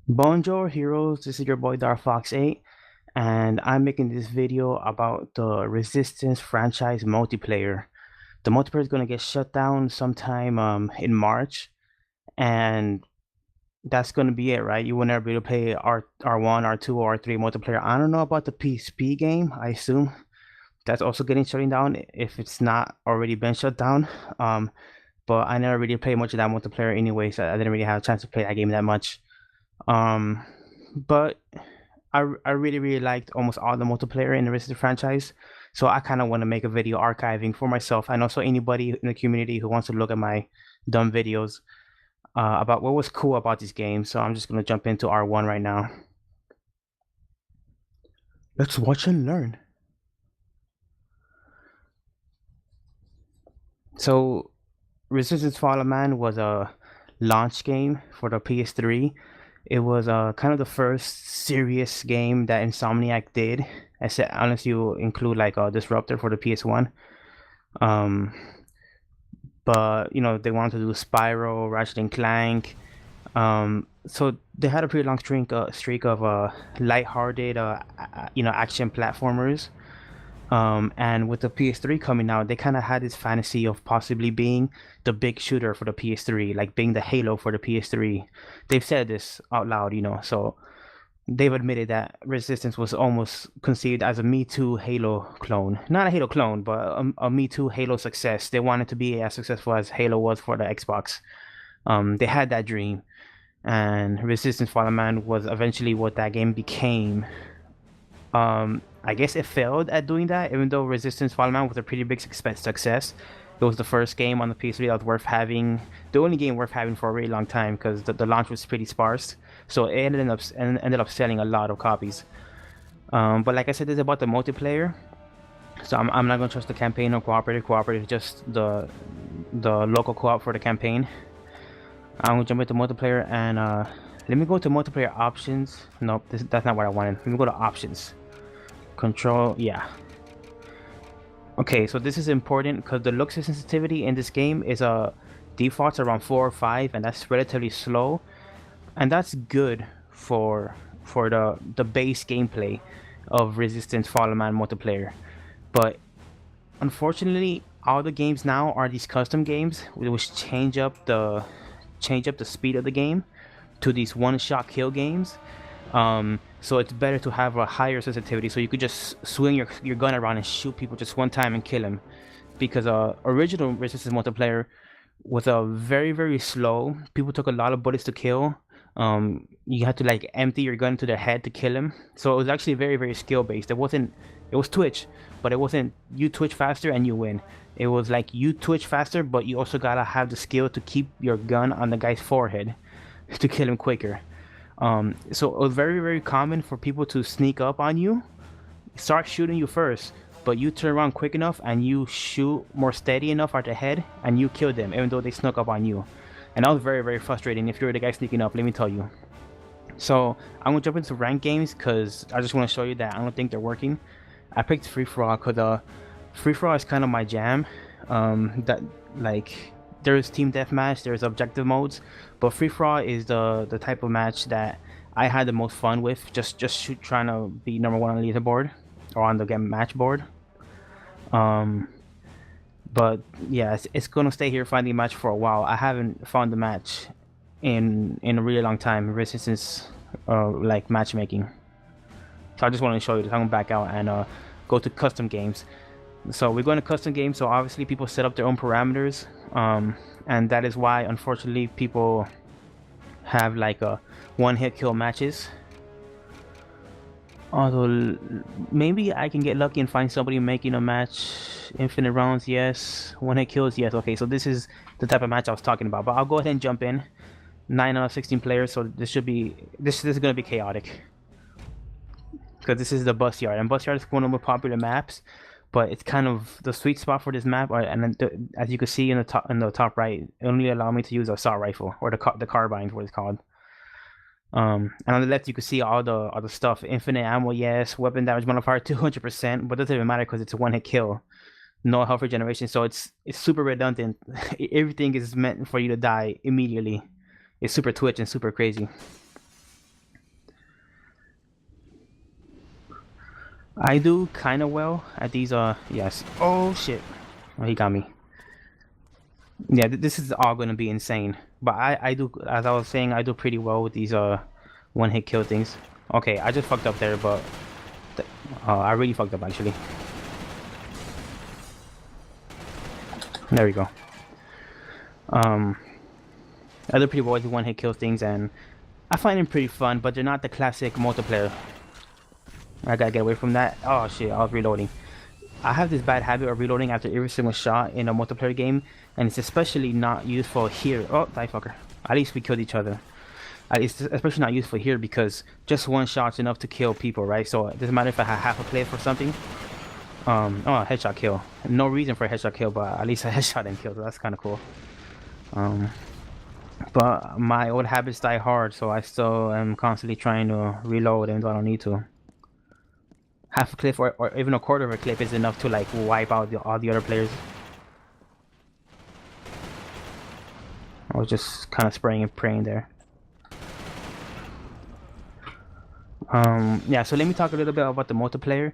Bonjour heroes, this is your boy Darfox8 and I'm making this video about the Resistance franchise multiplayer. The multiplayer is going to get shut down sometime in March, and that's going to be it, right? You will never be able to play R1, R2, or R3 multiplayer. I don't know about the PSP game. I assume that's also getting shutting down if it's not already been shut down. Um, but I never really played much of that multiplayer anyway, so I didn't really have a chance to play that game that much. Um, but I really liked almost all the multiplayer in the Resident franchise, so I kind of want to make a video archiving for myself and also anybody in the community who wants to look at my dumb videos about what was cool about these games. So I'm just gonna jump into R1 right now. Let's watch and learn. So Resistance Fallen Man was a launch game for the PS3. It was kind of the first serious game that Insomniac did, unless you include like a Disruptor for the PS1. Um, but you know they wanted to do Spyro, Ratchet and Clank. So they had a pretty long streak of lighthearted action platformers. And with the PS3 coming out, they kind of had this fantasy of possibly being the big shooter for the PS3, like being the Halo for the PS3. They've said this out loud, so they've admitted that Resistance was almost conceived as a Me Too Halo clone. Not a Halo clone, but a Me Too Halo success. They wanted to be as successful as Halo was for the Xbox. They had that dream, and Resistance Fallen Man was eventually what that game became. I guess it failed at doing that, even though Resistance Fallen Man was a pretty big success. It was the first game on the PS3 that was worth having, the only game worth having for a really long time because the launch was pretty sparse. So it ended up selling a lot of copies. But like I said, this is about the multiplayer. So I'm not gonna trust the campaign or cooperative. Cooperative, just the local co-op for the campaign. I'm gonna jump into multiplayer and let me go to multiplayer options. Nope, that's not what I wanted. Let me go to options. Control, yeah. Okay, so this is important because the look sensitivity in this game is a defaults around 4 or 5, and that's relatively slow, and that's good for the base gameplay of Resistance Fallen Man multiplayer. But unfortunately, all the games now are these custom games which change up the speed of the game to these one-shot kill games. So it's better to have a higher sensitivity, so you could just swing your gun around and shoot people just one time and kill them. Because original Resistance multiplayer was very slow. People took a lot of bullets to kill. You had to like empty your gun to their head to kill him. So it was actually very skill based. It was Twitch, but it wasn't you twitch faster and you win. It was like you twitch faster, but you also gotta have the skill to keep your gun on the guy's forehead to kill him quicker. So it was very common for people to sneak up on you, start shooting you first, but you turn around quick enough and you shoot more steady enough at the head and you kill them even though they snuck up on you. And that was very frustrating if you're the guy sneaking up, let me tell you. So I'm gonna jump into ranked games because I just want to show you that I don't think they're working. I picked free for all because free for all is kind of my jam. That like there's team deathmatch, there's objective modes, but free for all is the type of match that I had the most fun with. Trying to be number one on the leaderboard or on the game match board. Um, but yeah, it's gonna stay here finding a match for a while. I haven't found the match in a really long time, really since like matchmaking. So I just wanted to show you this. I'm gonna back out and go to custom games. So we're going to custom games. So obviously people set up their own parameters, and that is why unfortunately people have like a one-hit kill matches. Although maybe I can get lucky and find somebody making a match infinite rounds. Yes, one-hit kills. Yes. Okay, so this is the type of match I was talking about. But I'll go ahead and jump in. 9 out of 16 players. So this is gonna be chaotic because this is the bus yard, and bus yard is one of the more popular maps. But it's kind of the sweet spot for this map. And as you can see in the top right, it only allow me to use a assault rifle or the carbine, what it's called. And on the left you can see all the stuff: infinite ammo, yes; weapon damage modifier 200%, but it doesn't even matter because it's a one-hit kill, no health regeneration. So it's super redundant. Everything is meant for you to die immediately. It's super twitch and super crazy. I do kind of well at these. Yes. Oh shit. Oh, he got me. Yeah, this is all gonna be insane. But I do, as I was saying, I do pretty well with these one hit kill things. Okay, I just fucked up there, but th I really fucked up actually. There we go. Um, I do pretty well with one hit kill things, and I find them pretty fun, but they're not the classic multiplayer. I gotta get away from that. Oh shit, I was reloading. I have this bad habit of reloading after every single shot in a multiplayer game, and it's especially not useful here. Oh, die fucker. At least we killed each other. It's especially not useful here because just one shot's enough to kill people, right? So it doesn't matter if I have half a plate for something. Oh, headshot kill. No reason for a headshot kill, but at least a headshot and kill, so that's kind of cool. Um, but my old habits die hard, so I still am constantly trying to reload even though I don't need to. Half a clip or even a quarter of a clip is enough to like wipe out all the other players. I was just kind of spraying and praying there. Yeah, so let me talk a little bit about the multiplayer.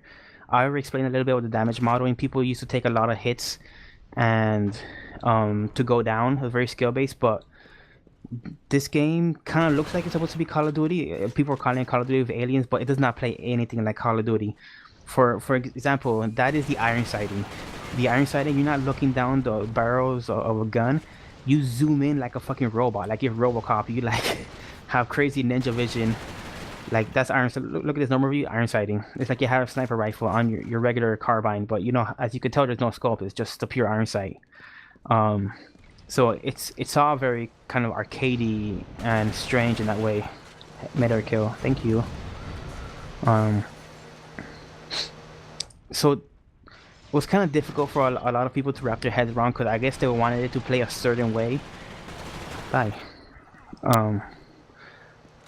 I already explained a little bit about the damage modeling. People used to take a lot of hits and to go down. It was very skill based, but this game kind of looks like it's supposed to be Call of Duty. People are calling it Call of Duty with aliens, but it does not play anything like Call of Duty. For example, that is the iron sighting. The iron sighting, you're not looking down the barrels of a gun. You zoom in like a fucking robot, like you're RoboCop. You like have crazy ninja vision. Like that's iron. Look at this normal view, iron sighting. It's like you have a sniper rifle on your regular carbine, but you know, as you can tell, there's no scope. It's just a pure iron sight. Um, so it's all very kind of arcadey and strange in that way. Meta kill. Thank you. Um, so it was kind of difficult for a lot of people to wrap their heads around because I guess they wanted it to play a certain way. Bye. Um,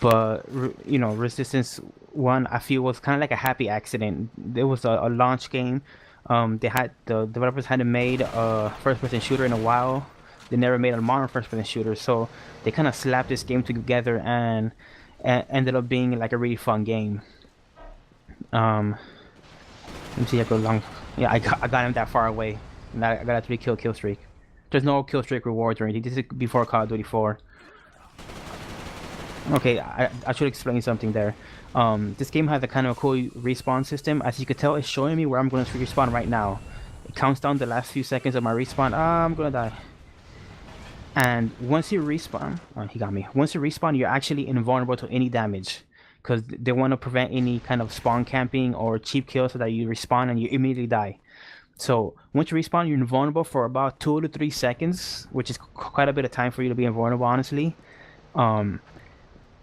but you know, Resistance One I feel was kind of like a happy accident. It was a launch game. They had the developers hadn't made a first-person shooter in a while. They never made a modern first-person shooter, so they kind of slapped this game together and ended up being like a really fun game. Um, Let me see. I go long. Yeah, I got him that far away. And I got a 3 kill streak. There's no kill streak rewards or anything. This is before Call of Duty 4. Okay, I should explain something there. This game has a kind of a cool respawn system. As you can tell, it's showing me where I'm going to respawn right now. It counts down the last few seconds of my respawn. Ah, I'm gonna die. And once you respawn, oh, he got me. Once you respawn, you're actually invulnerable to any damage, because they want to prevent any kind of spawn camping or cheap kills so that you respawn and you immediately die. So once you respawn, you're invulnerable for about 2 to 3 seconds, which is quite a bit of time for you to be invulnerable, honestly. Um,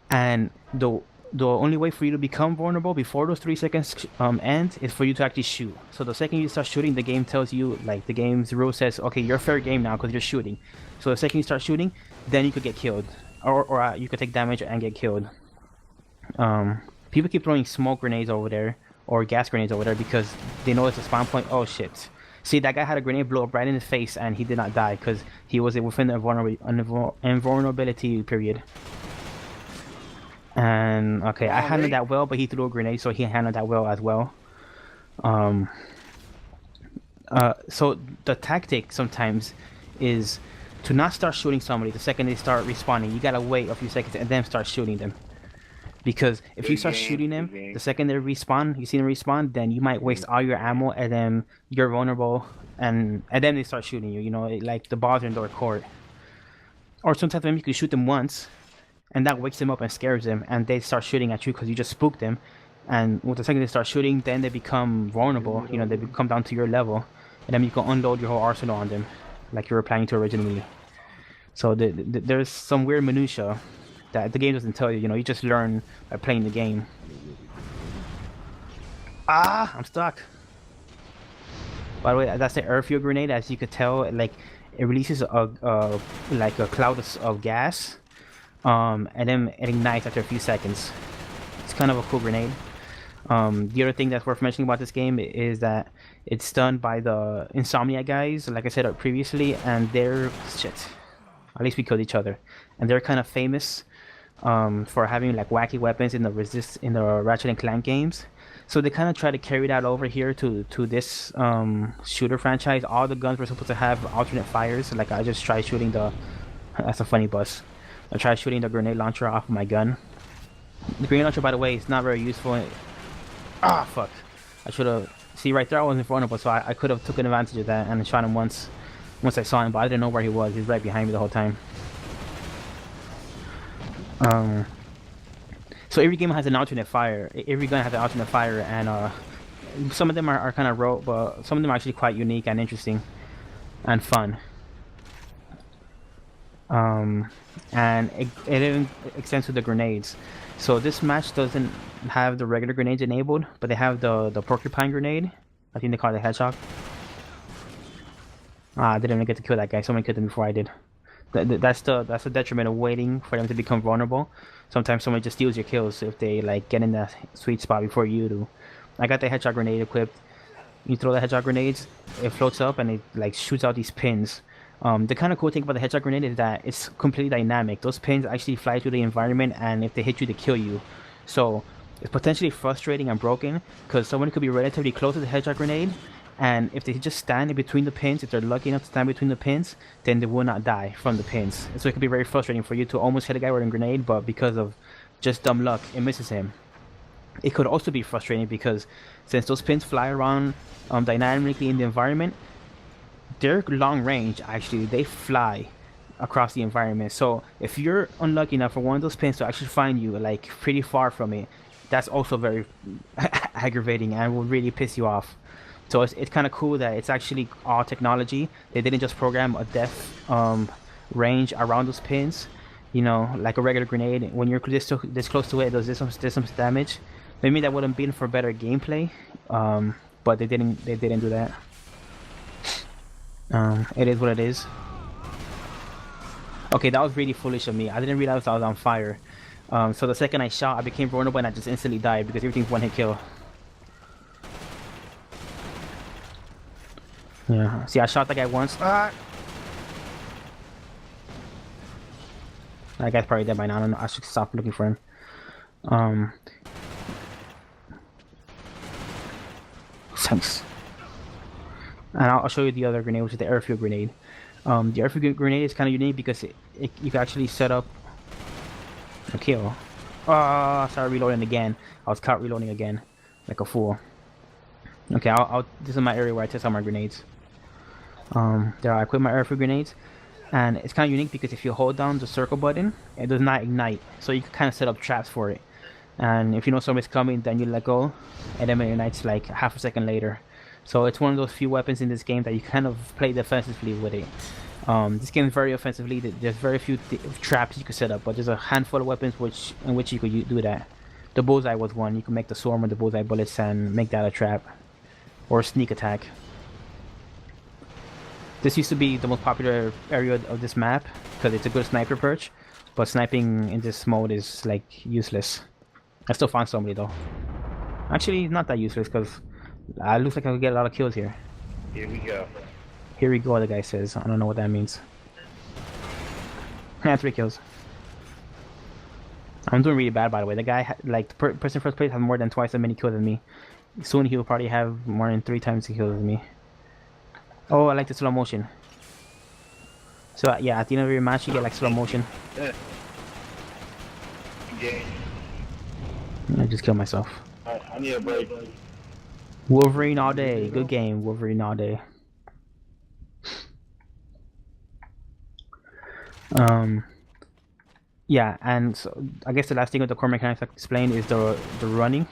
and the only way for you to become vulnerable before those 3 seconds end is for you to actually shoot. So the second you start shooting, the game tells you, like the game's rule says, okay, you're fair game now because you're shooting. So the second you start shooting, then you could get killed, or you could take damage and get killed. People keep throwing smoke grenades over there or gas grenades over there because they know it's a spawn point. Oh shit! See, that guy had a grenade blow up right in his face and he did not die because he was within the invulnerability period. And okay, I handled that well, but he threw a grenade, so he handled that well as well. Um, so the tactic sometimes is to not start shooting somebody the second they start respawning. You gotta wait a few seconds and then start shooting them. Because if you start shooting them the second they respawn, you see them respawn, then you might waste all your ammo and then you're vulnerable, and then they start shooting you. You know, like the balls in their court. Or sometimes you can shoot them once, and that wakes them up and scares them, and they start shooting at you because you just spooked them. And with the second they start shooting, then they become vulnerable. You know, they come down to your level, and then you can unload your whole arsenal on them, like you were planning to originally. So there's some weird minutia that the game doesn't tell you. You know, you just learn by playing the game. Ah, I'm stuck. By the way, that's the airfield grenade. As you could tell, like it releases like a cloud of gas. And then it ignites after a few seconds. It's kind of a cool grenade. The other thing that's worth mentioning about this game is that it's done by the Insomnia guys, like I said previously, and they're shit. At least we killed each other, and they're kind of famous for having like wacky weapons in the Ratchet and Clank games. So they kind of try to carry that over here to this shooter franchise. All the guns were supposed to have alternate fires. Like I just tried shooting the. That's a funny bus. I tried shooting the grenade launcher off of my gun. The grenade launcher, by the way, is not very useful. Ah, fuck! I should have. See right there, I wasn't vulnerable, so I could have taken advantage of that and shot him once I saw him, but I didn't know where he was. He's right behind me the whole time. So every game has an alternate fire. Every gun has an alternate fire, and some of them are kind of rote, but some of them are actually quite unique and interesting and fun. And it even extends to the grenades. So this match doesn't have the regular grenades enabled, but they have the porcupine grenade. I think they call it the hedgehog. I didn't even get to kill that guy. Someone killed him before I did. That's the detriment of waiting for them to become vulnerable. Sometimes someone just steals your kills if they like get in that sweet spot before you do. I got the hedgehog grenade equipped. You throw the hedgehog grenades, it floats up and it like shoots out these pins. The kind of cool thing about the hedgehog grenade is that it's completely dynamic. Those pins actually fly through the environment, and if they hit you, they kill you. So it's potentially frustrating and broken because someone could be relatively close to the hedgehog grenade, and if they just stand in between the pins, if they're lucky enough to stand between the pins, then they will not die from the pins. So it could be very frustrating for you to almost hit a guy with a grenade, but because of just dumb luck, it misses him. It could also be frustrating because since those pins fly around dynamically in the environment, they're long range. Actually, they fly across the environment. So if you're unlucky enough for one of those pins to actually find you like pretty far from it, that's also very aggravating and will really piss you off. So it's kind of cool that it's actually all technology. They didn't just program a depth range around those pins, you know, like a regular grenade. When you're this close to it, it does this some damage. Maybe that would have been for better gameplay, but they didn't do that. It is what it is. Okay, that was really foolish of me. I didn't realize I was on fire. So the second I shot, I became vulnerable and I just instantly died because everything's one hit kill. Yeah, see, I shot that guy once. Ah! That guy's probably dead by now. I don't know. I should stop looking for him. Thanks. And I'll show you the other grenade, which is the airfield grenade. The airfield grenade is kind of unique because you can actually set up a kill. Oh, sorry, reloading again. I was caught reloading again, like a fool. Okay, this is my area where I test out my grenades. There I equip my airfield grenades, and it's kind of unique because if you hold down the circle button, it does not ignite. So you can kind of set up traps for it. And if you know somebody's coming, then you let go, and then it ignites like half a second later. So it's one of those few weapons in this game that you kind of play defensively with it. This game is very offensively. There's very few traps you can set up, but there's a handful of weapons in which you could do that. The bullseye was one. You can make the swarm with the bullseye bullets and make that a trap, or sneak attack. This used to be the most popular area of this map because it's a good sniper perch, but sniping in this mode is like useless. I still found somebody though. Actually, not that useless because it looks like I could get a lot of kills here. Here we go. Here we go, the guy says. I don't know what that means. Yeah, 3 kills. I'm doing really bad, by the way. The guy, like, the person in first place has more than twice as many kills as me. Soon he will probably have more than 3 times the kills as me. Oh, I like the slow motion. So, yeah, at the end of every match, you get, like, slow motion. Yeah. I just killed myself. I need a break. Wolverine all day. Good game. Wolverine all day. Yeah, and so I guess the last thing with the core mechanics I explained is the running.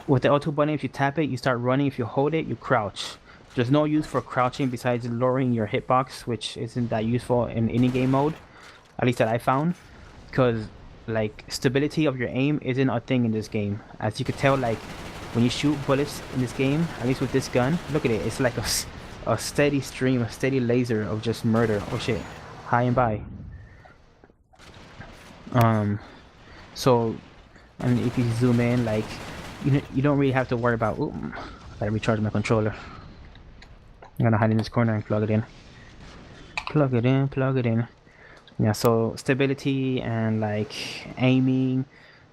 With the L2 button, if you tap it, you start running. If you hold it, you crouch. There's no use for crouching besides lowering your hitbox, which isn't that useful in any game mode, at least that I found, because like stability of your aim isn't a thing in this game. As you could tell, like when you shoot bullets in this game, at least with this gun, look at it. It's like a steady stream, a steady laser of just murder. Oh shit, high and by. So, and if you zoom in, like you don't really have to worry about. Ooh, I recharge my controller. I'm gonna hide in this corner and plug it in. Plug it in, plug it in. Yeah, so stability and like aiming,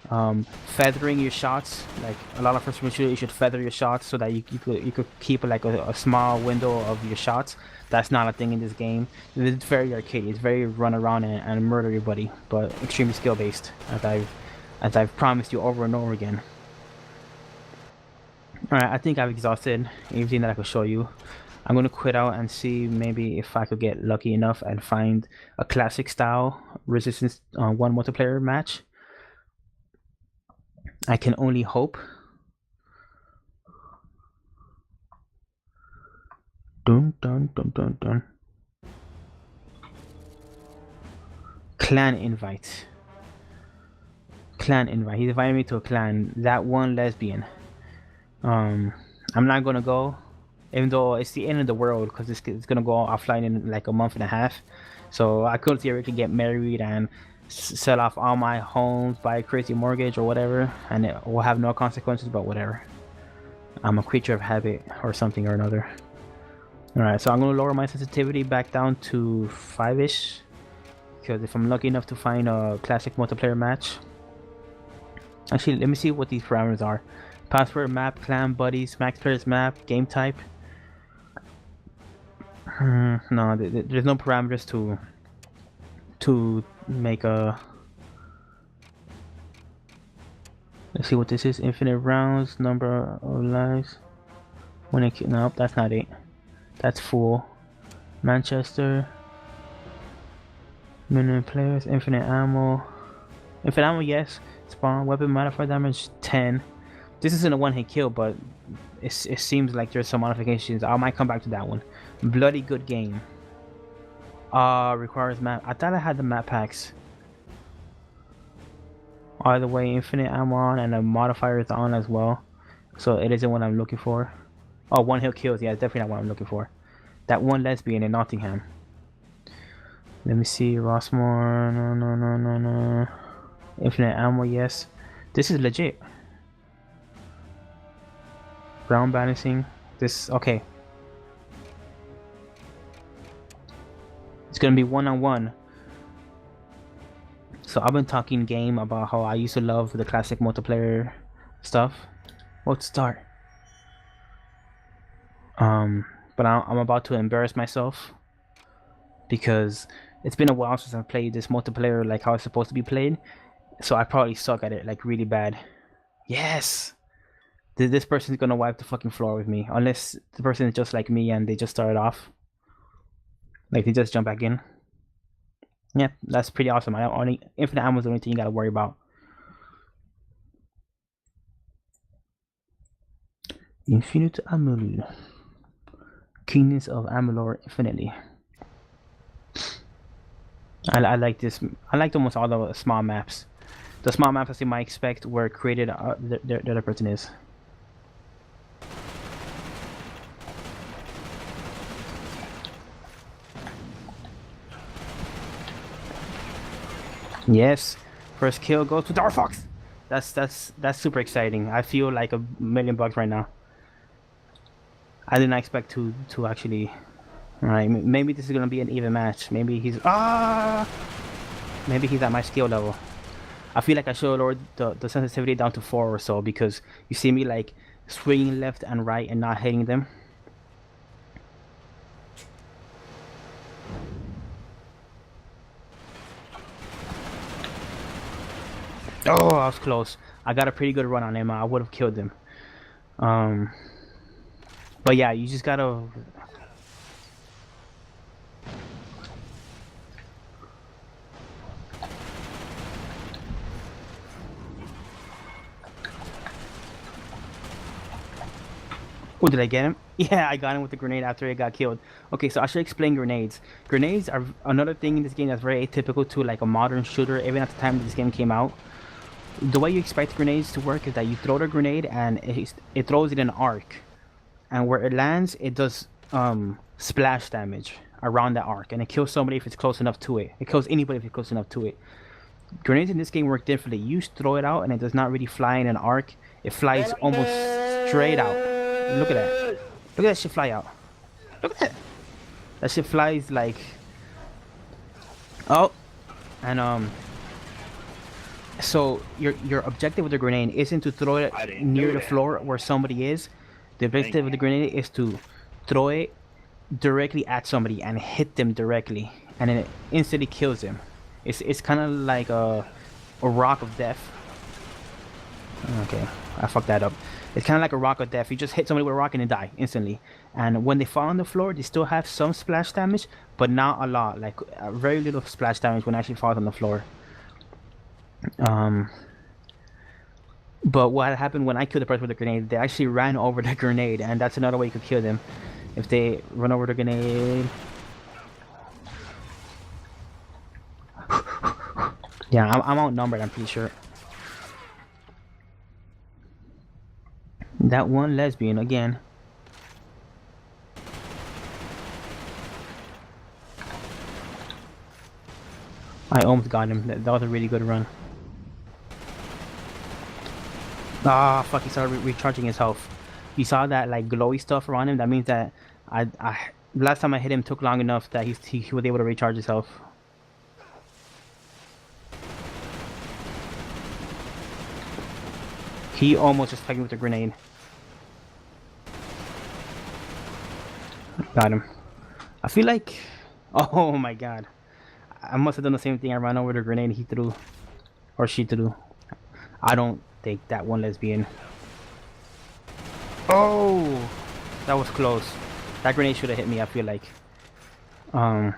Feathering your shots, like a lot of first person shooter, you should feather your shots so that you could keep like a small window of your shots. That's not a thing in this game. It's very arcadey. It's very run around and murder everybody, but extremely skill based, as I've promised you over and over again. All right, I think I've exhausted everything that I could show you. I'm gonna quit out and see maybe if I could get lucky enough and find a classic style Resistance 1 multiplayer match. I can only hope. Dun dun dun dun dun. Clan invite. Clan invite. He's inviting me to a clan. That one lesbian. I'm not gonna go, even though it's the end of the world because it's gonna go offline in like a month and a half. So I could theoretically get married and sell off all my homes, buy a crazy mortgage or whatever, and it will have no consequences. But whatever. I'm a creature of habit or something or another. Alright, so I'm gonna lower my sensitivity back down to 5-ish. Because if I'm lucky enough to find a classic multiplayer match. Actually, let me see what these parameters are. Password, map, clan, buddies, max players, map, game type. No, there's no parameters to make a... Let's see what this is. Infinite rounds, number of lives. When it... Nope, that's not it. That's full. Manchester. Minimum players, infinite ammo. Infinite ammo, yes. Spawn, weapon modifier damage 10. This isn't a one-hit kill, but it seems like there's some modifications. I might come back to that one. Bloody good game. Requires map. I thought I had the map packs. Either way, infinite ammo on and the modifier is on as well. So it isn't what I'm looking for. Oh, one-hit kills. Yeah, it's definitely not what I'm looking for. That one lesbian in Nottingham. Let me see. Rossmore. No. Infinite ammo, yes. This is legit. Ground balancing. This, okay. It's gonna be one-on-one. So I've been talking game about how I used to love the classic multiplayer stuff. Let's start. But I'm about to embarrass myself because it's been a while since I've played this multiplayer like how it's supposed to be played. So I probably suck at it like really bad. Yes! This person's gonna wipe the fucking floor with me. Unless the person is just like me and they just started off. Like they just jump back in. Yeah, that's pretty awesome. Infinite ammo is the only thing you gotta worry about. Infinite ammo. Keenness of Amalur infinitely. I like this. I liked almost all the small maps. The small maps, as you might expect, were created. The other person is. Yes, first kill goes to Darfox. That's super exciting. I feel like $1,000,000 right now. I did not expect to actually. Alright, maybe this is gonna be an even match. Maybe he's maybe he's at my skill level. I feel like I should lower the sensitivity down to 4 or so because you see me like swinging left and right and not hitting them. Oh, I was close. I got a pretty good run on him. I would have killed him. But yeah, you just gotta. Oh, did I get him? Yeah, I got him with the grenade after he got killed. Okay, so I should explain grenades. Grenades are another thing in this game that's very atypical to like a modern shooter, even at the time this game came out. The way you expect grenades to work is that you throw the grenade and it throws it in an arc. And where it lands, it does splash damage around that arc. And it kills somebody if it's close enough to it. It kills anybody if it's close enough to it. Grenades in this game work differently. You throw it out and it does not really fly in an arc. It flies almost straight out. Look at that. Look at that shit fly out. Look at that. That shit flies like... Oh. And So your objective with the grenade isn't to throw it I didn't near know the that. floor where somebody is. The Thank objective of you. the grenade is to throw it directly at somebody and hit them directly, and then it instantly kills them. It's kind of like a rock of death. Okay, I fucked that up. It's kind of like a rock of death. You just hit somebody with a rock and they die instantly. And when they fall on the floor, they still have some splash damage, but not a lot. Like very little splash damage when it actually falls on the floor. Um, but what happened when I killed the person with the grenade? They actually ran over the grenade, and that's another way you could kill them. If they run over the grenade. Yeah, I'm outnumbered, I'm pretty sure. That one lesbian again. I almost got him. That was a really good run. Ah, fuck, he started recharging his health. You saw that like glowy stuff around him? That means that I last time I hit him took long enough that he was able to recharge his health. He almost just pegged me with a grenade. Got him. I feel like... Oh my god. I must have done the same thing. I ran over the grenade he threw. Or she threw. I don't think that one lesbian. Oh! That was close. That grenade should have hit me, I feel like. Um,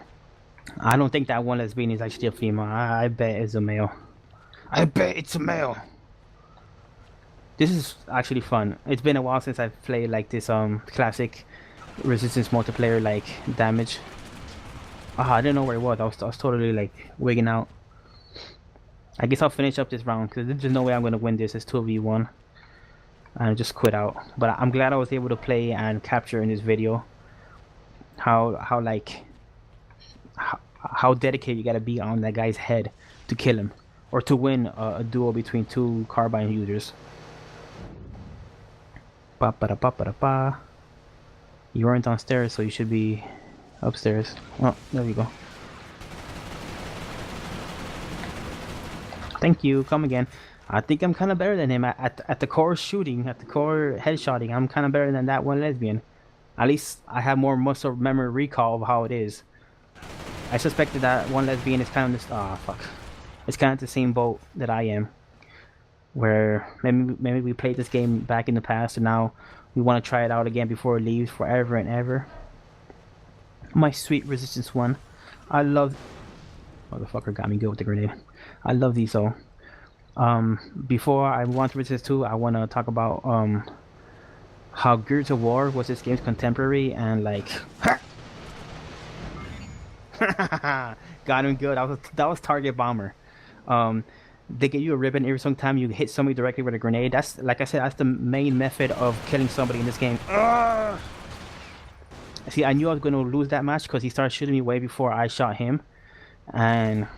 I don't think that one lesbian is actually a female. I bet it's a male. I bet it's a male. This is actually fun. It's been a while since I've played like this classic resistance multiplayer like damage. Ah, I didn't know where it was. I was totally like wigging out. I guess I'll finish up this round because there's no way I'm gonna win this. It's 2v1. And just quit out. But I'm glad I was able to play and capture in this video how like how dedicated you gotta be on that guy's head to kill him or to win a duel between two carbine users. Ba ba da ba ba da ba. You weren't downstairs, so you should be upstairs. Oh, there we go. Thank you. Come again. I think I'm kind of better than him at the core shooting, at the core headshotting. I'm kind of better than that one lesbian. At least I have more muscle memory recall of how it is. I suspected that one lesbian is kind of this. Ah, fuck. It's kind of the same boat that I am, where maybe we played this game back in the past and now we want to try it out again before it leaves forever and ever. My sweet resistance one. I love. Motherfucker got me good with the grenade. I love these though. Before I want to resist 2, I want to talk about how Gears of War was this game's contemporary and like got him good. That was Target Bomber. Um, they give you a ribbon every single time you hit somebody directly with a grenade. That's like I said, that's the main method of killing somebody in this game. See, I knew I was going to lose that match because he started shooting me way before I shot him, and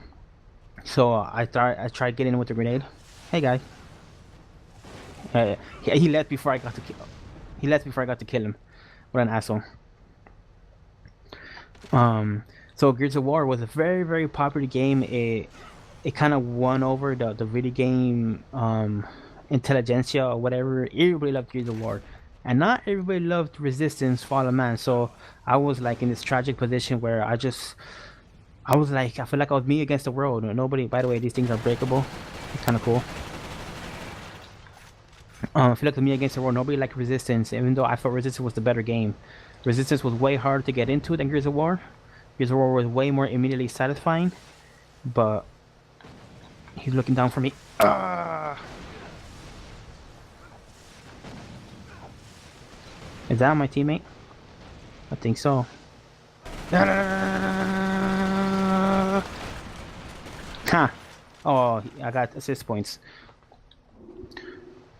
so I tried getting in with the grenade. Hey guy, he left before I got to kill. He left before I got to kill him. What an asshole. So Gears of War was a very very popular game. It kind of won over the video game intelligentsia or whatever. Everybody loved Gears of War, and not everybody loved Resistance Fallen Man. So I was like in this tragic position where I was like, I feel like I was me against the world. Nobody. By the way, these things are breakable. It's kind of cool. I feel like me against the world. Nobody liked Resistance, even though I thought Resistance was the better game. Resistance was way harder to get into than Gears of War. Gears of War was way more immediately satisfying, but he's looking down for me. Is that my teammate? I think so. Ha! Oh, I got assist points.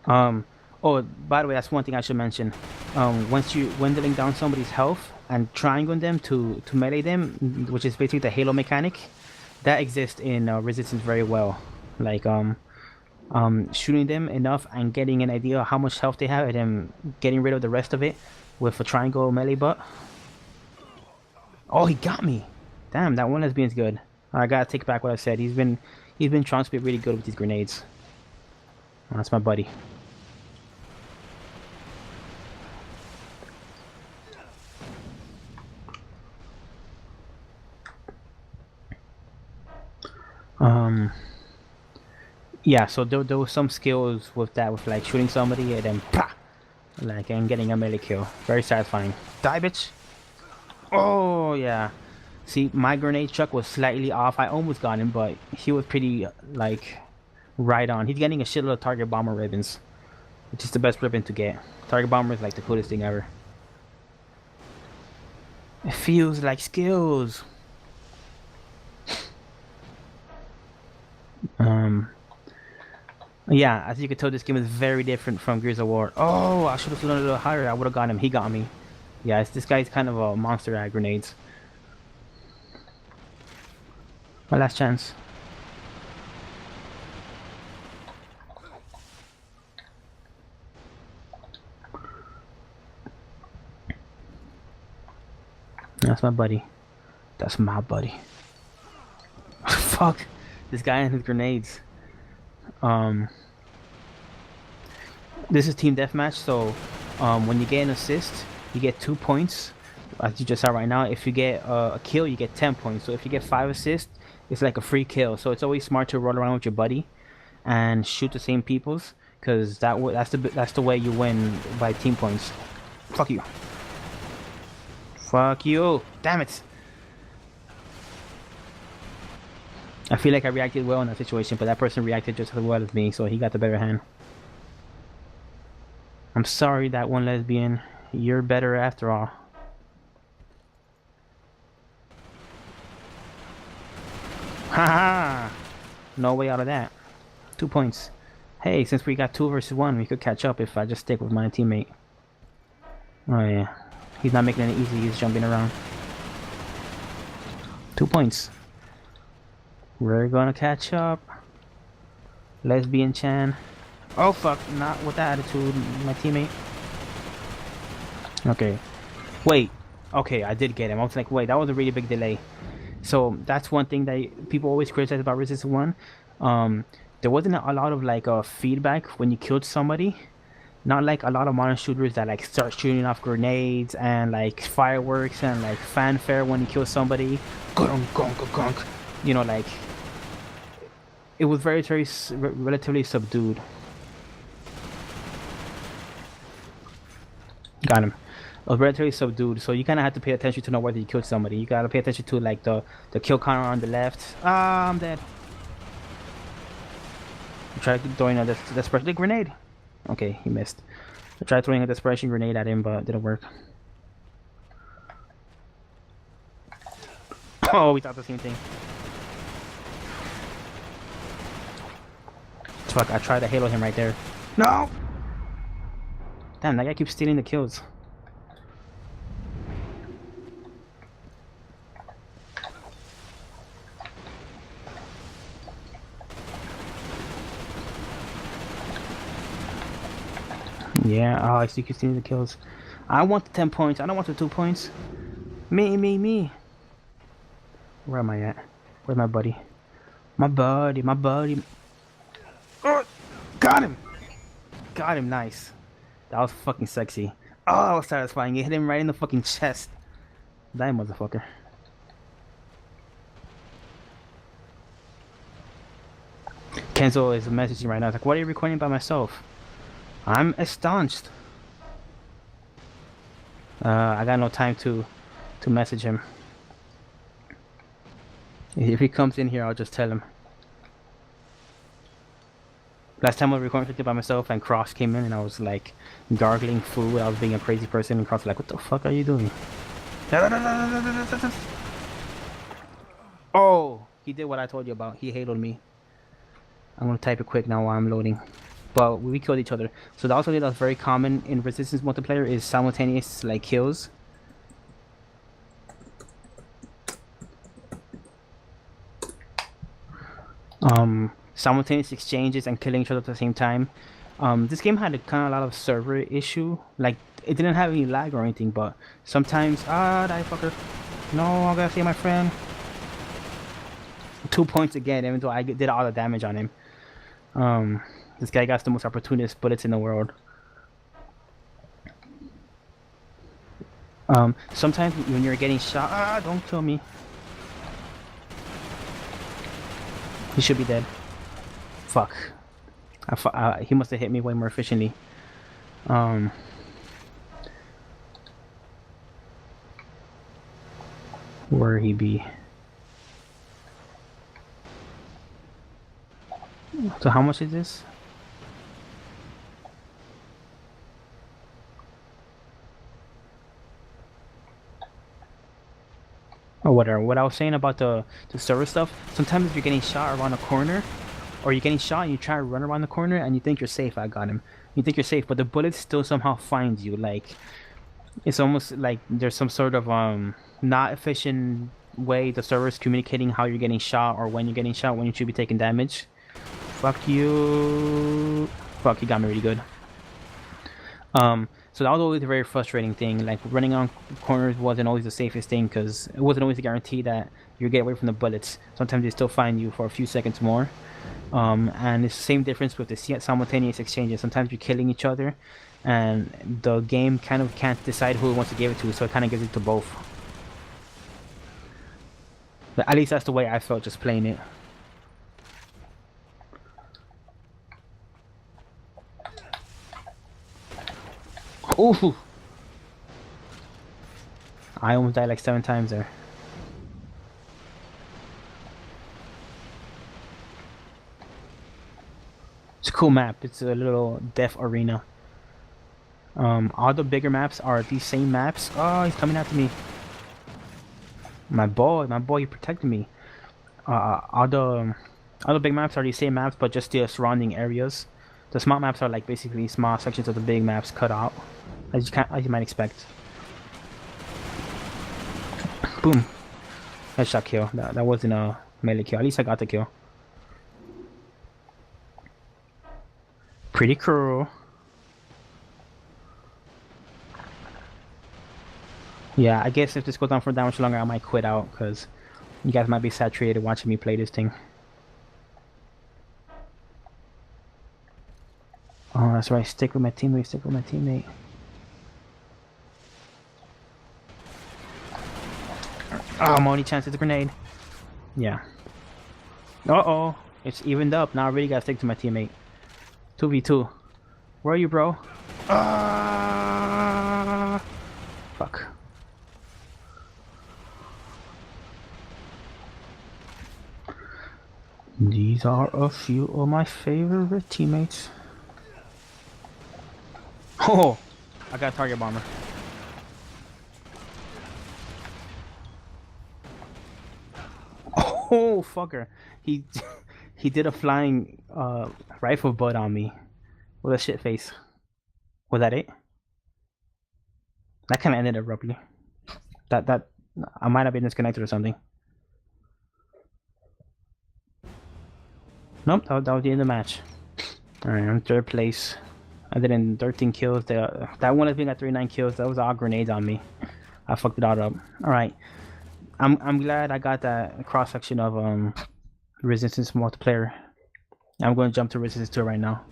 Oh, by the way, that's one thing I should mention. Once you dwindling down somebody's health and triangling them to melee them, which is basically the Halo mechanic, that exists in Resistance very well. Like shooting them enough and getting an idea of how much health they have, and then getting rid of the rest of it with a triangle melee butt. Oh, he got me! Damn, that one lesbian's good. I gotta take back what I said. He's been trying to be really good with these grenades. Oh, that's my buddy. Yeah, so there was some skills with that, with like shooting somebody and then pah, like and getting a melee kill. Very satisfying. Die, bitch. Oh yeah. See, my grenade chuck was slightly off. I almost got him, but he was pretty like right on. He's getting a shitload of target bomber ribbons, which is the best ribbon to get. Target bomber is like the coolest thing ever. It feels like skills. Yeah, as you can tell, this game is very different from Gears of War. Oh, I should have flown a little higher. I would have got him. He got me. Yeah, this guy's kind of a monster at grenades. My last chance. That's my buddy. That's my buddy. Fuck. This guy and his grenades. This is team deathmatch, so when you get an assist, you get 2 points. As you just saw right now, if you get a kill, you get 10 points. So if you get 5 assists, it's like a free kill. So it's always smart to roll around with your buddy and shoot the same peoples, because that's the way you win by team points. Fuck you. Fuck you. Damn it. I feel like I reacted well in that situation, but that person reacted just as well as me, so he got the better hand. I'm sorry, that one lesbian. You're better after all. Haha! No way out of that. 2 points. Hey, since we got 2 versus 1, we could catch up if I just stick with my teammate. Oh yeah. He's not making it easy, he's jumping around. 2 points. We're gonna catch up. Lesbian Chan. Oh fuck, not with that attitude, my teammate. Okay. Wait. Okay, I did get him. I was like, wait, that was a really big delay. So that's one thing that people always criticize about Resistance 1. There wasn't a lot of like feedback when you killed somebody. Not like a lot of modern shooters that like start shooting off grenades and like fireworks and like fanfare when you kill somebody. You know, like it was very relatively subdued. Got him. It was relatively subdued, so you kind of have to pay attention to know whether you killed somebody. You gotta pay attention to like the kill counter on the left. Ah, I'm dead. I tried throwing a desperation grenade. Okay, he missed. I tried throwing a desperation grenade at him, but it didn't work. Oh, we thought the same thing. Fuck, I tried to halo him right there. No! Damn, that guy keeps stealing the kills. Yeah, oh, I see you keep stealing the kills. I want the 10 points. I don't want the 2 points. Me. Where am I at? Where's my buddy? My buddy. Oh, got him! Got him, nice. That was fucking sexy. Oh, that was satisfying. It hit him right in the fucking chest. That motherfucker. Kenzo is messaging right now. It's like, what are you recording by myself? I'm astonished. I got no time to message him. If he comes in here, I'll just tell him. Last time I was recording by myself and Cross came in and I was like gargling food. I was being a crazy person and Cross was like, what the fuck are you doing? Oh, he did what I told you about. He haloed me. I'm gonna type it quick now while I'm loading. But we killed each other. So that's something that's very common in Resistance multiplayer is simultaneous like kills. Simultaneous exchanges and killing each other at the same time. This game had a kind of lot of server issue. Like it didn't have any lag or anything, but sometimes die fucker. No, I gotta save my friend. 2 points again, even though I did all the damage on him. This guy got the most opportunist bullets in the world. Sometimes when you're getting shot, don't kill me. He should be dead. Fuck. He must have hit me way more efficiently. Where he be? So how much is this? Or whatever. What I was saying about the server stuff, sometimes if you're getting shot around a corner, or you're getting shot and you try to run around the corner and you think you're safe, I got him. You think you're safe, but the bullet still somehow finds you. Like, it's almost like there's some sort of not efficient way the server is communicating how you're getting shot or when you're getting shot, when you should be taking damage. Fuck you. Fuck, he got me really good. So that was always a very frustrating thing. Like, running on corners wasn't always the safest thing because it wasn't always a guarantee that you get away from the bullets. Sometimes they still find you for a few seconds more. And it's the same difference with the simultaneous exchanges. Sometimes you're killing each other, and the game kind of can't decide who it wants to give it to, so it kind of gives it to both. But at least that's the way I felt just playing it. Ooh! I almost died like 7 times there. It's a cool map. It's a little death arena. All the bigger maps are these same maps. Oh, he's coming after me. My boy, he protected me. All the big maps are these same maps, but just the surrounding areas. The small maps are like basically small sections of the big maps cut out, as you might expect. Boom. Headshot kill. That wasn't a melee kill. At least I got the kill. Pretty cool. Yeah, I guess if this goes on for that much longer, I might quit out because you guys might be saturated watching me play this thing. Oh, that's right. Stick with my teammate. Stick with my teammate. Oh, my only chance is a grenade. Yeah. Uh-oh. It's evened up. Now I really gotta stick to my teammate. 2v2. Where are you, bro? Fuck. These are a few of my favorite teammates. Oh! I got a target bomber. Oh, fucker. He did a flying rifle butt on me with a shit face. Was that it? That kind of ended abruptly. That I might have been disconnected or something. Nope, that was the end of the match. Alright, I'm 3rd place. I did in 13 kills. That one has been at 39 kills. That was all grenades on me. I fucked it all up. Alright. I'm glad I got that cross section of Resistance multiplayer. I'm going to jump to Resistance 2 right now.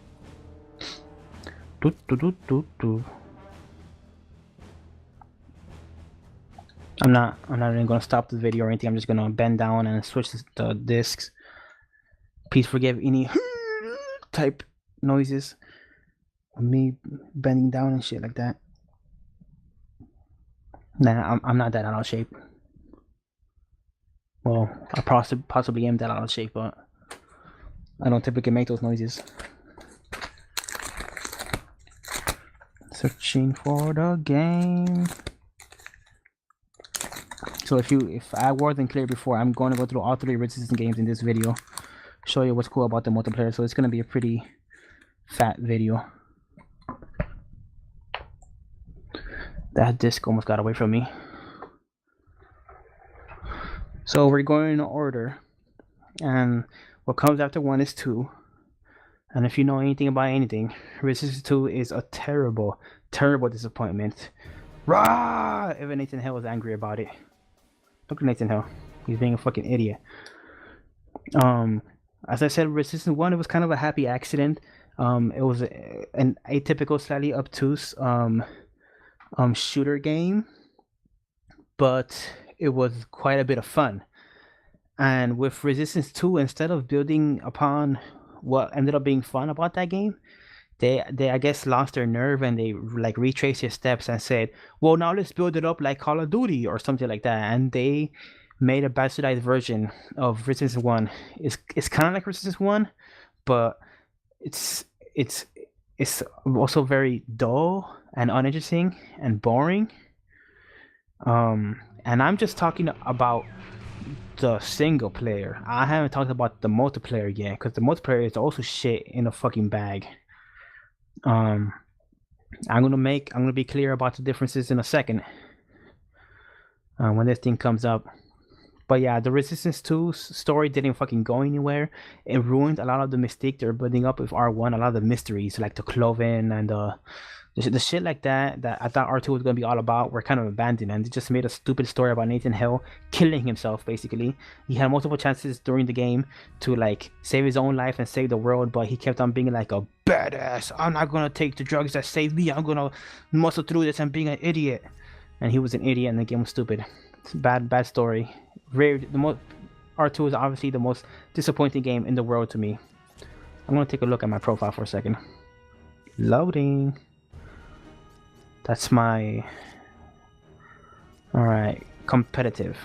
I'm not even going to stop the video or anything. I'm just going to bend down and switch the discs. Please forgive any type noises of me bending down and shit like that. Nah, I'm not that out of shape. Well, I possibly am that out of shape, but I don't typically make those noises. Searching for the game. So if I wasn't clear before, I'm going to go through all 3 Resistance games in this video. Show you what's cool about the multiplayer. So it's going to be a pretty fat video. That disc almost got away from me. So we're going in order, and what comes after 1 is 2. And if you know anything about anything, Resistance 2 is a terrible, terrible disappointment. Rah! Even Nathan Hill was angry about it. Look at Nathan Hill. He's being a fucking idiot. Um, as I said, Resistance One, it was kind of a happy accident. It was an atypical, slightly obtuse shooter game, but it was quite a bit of fun. And with Resistance 2, instead of building upon what ended up being fun about that game, they I guess lost their nerve and they like retraced their steps and said, well, now let's build it up like Call of Duty or something like that. And they made a bastardized version of Resistance 1. It's kind of like Resistance 1, but it's it's it's also very dull and uninteresting and boring. And I'm just talking about the single player. I haven't talked about the multiplayer yet because the multiplayer is also shit in a fucking bag. Um, I'm gonna be clear about the differences in a second when this thing comes up. But yeah, the Resistance 2 story didn't fucking go anywhere. It ruined a lot of the mystique they're building up with R1, a lot of the mysteries like the Cloven and the shit like that I thought R2 was gonna be all about were kind of abandoned, and they just made a stupid story about Nathan Hill killing himself. Basically, he had multiple chances during the game to like save his own life and save the world, but he kept on being like a badass. I'm not gonna take the drugs that save me. I'm gonna muscle through this and being an idiot. And he was an idiot, and the game was stupid. It's a bad story. The most R2 is obviously the most disappointing game in the world to me. I'm gonna take a look at my profile for a second. Loading. That's my... Alright, competitive.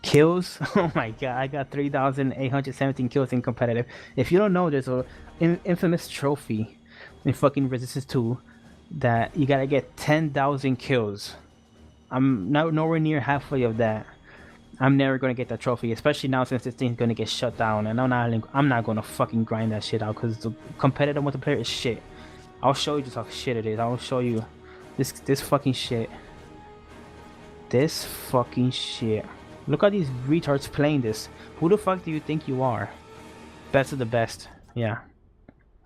Kills? Oh my god, I got 3,817 kills in competitive. If you don't know, there's a infamous trophy in fucking Resistance 2 that you gotta get 10,000 kills. I'm nowhere near halfway of that. I'm never gonna get that trophy, especially now since this thing's gonna get shut down, and I'm not gonna fucking grind that shit out because the competitive multiplayer is shit. I'll show you just how shit it is. I'll show you this fucking shit. This fucking shit. Look at these retards playing this. Who the fuck do you think you are? Best of the best. Yeah.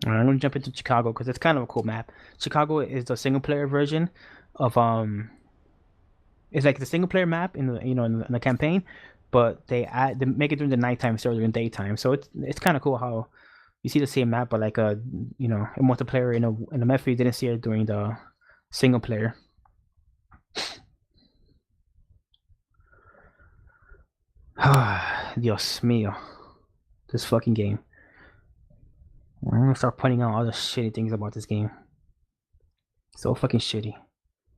Alright, I'm gonna jump into Chicago because it's kind of a cool map. Chicago is the single player version of it's like the single player map in the in the campaign, but they make it during the nighttime instead of during daytime. So it's kind of cool how you see the same map, but like a a multiplayer in a map you didn't see it during the single player. Dios mío, this fucking game. I'm gonna start pointing out all the shitty things about this game. So fucking shitty.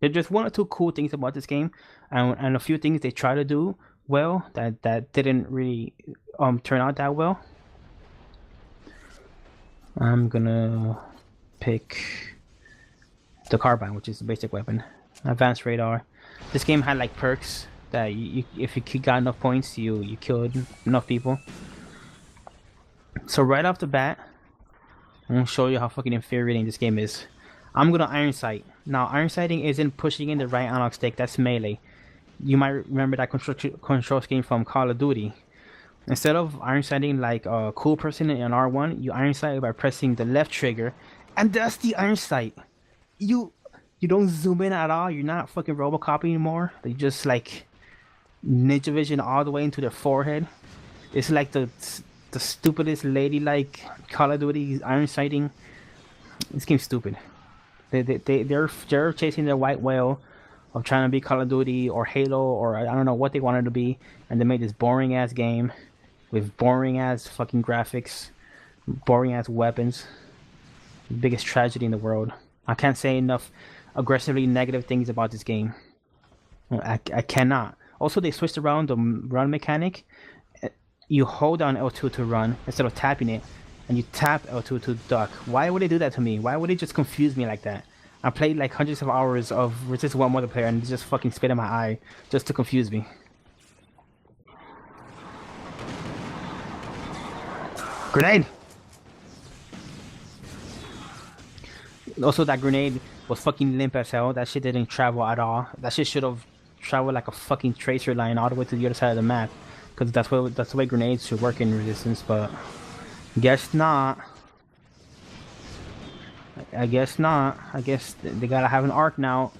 There's just one or two cool things about this game, and a few things they try to do well that didn't really turn out that well. I'm gonna pick the carbine, which is the basic weapon. Advanced radar. This game had like perks that if you got enough points, you killed enough people. So right off the bat, I'm gonna show you how fucking infuriating this game is. I'm gonna iron sight. Now, iron sighting isn't pushing in the right analog stick. That's melee. You might remember that control scheme from Call of Duty. Instead of iron sighting like a cool person in R1, you iron sight by pressing the left trigger, and that's the iron sight. You don't zoom in at all. You're not fucking Robocop anymore. They just like ninja vision all the way into their forehead. It's like the stupidest ladylike Call of Duty iron sighting. This game's stupid. They're chasing their white whale of trying to be Call of Duty or Halo or I don't know what they wanted to be, and they made this boring ass game with boring ass fucking graphics, boring ass weapons. The biggest tragedy in the world. I can't say enough aggressively negative things about this game. I cannot. Also, they switched around the run mechanic. You hold down L2 to run instead of tapping it, and you tap L2 to duck. Why would they do that to me? Why would they just confuse me like that? I played like hundreds of hours of Resistance 1 multiplayer and just fucking spit in my eye just to confuse me. Grenade! Also, that grenade was fucking limp as hell. That shit didn't travel at all. That shit should have traveled like a fucking tracer line all the way to the other side of the map. Because that's the way grenades should work in Resistance, but guess not. I guess not. I guess they gotta have an arc now.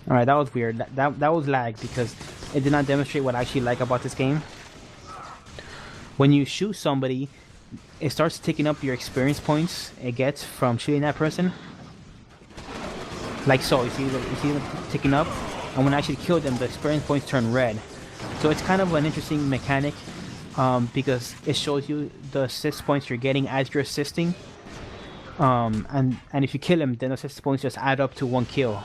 Alright, that was weird. That was lag because it did not demonstrate what I actually like about this game. When you shoot somebody, it starts taking up your experience points it gets from shooting that person. Like so, you see them ticking up, and when I actually kill them, the experience points turn red. So it's kind of an interesting mechanic, because it shows you the assist points you're getting as you're assisting. And if you kill him, then the assist points just add up to 1 kill.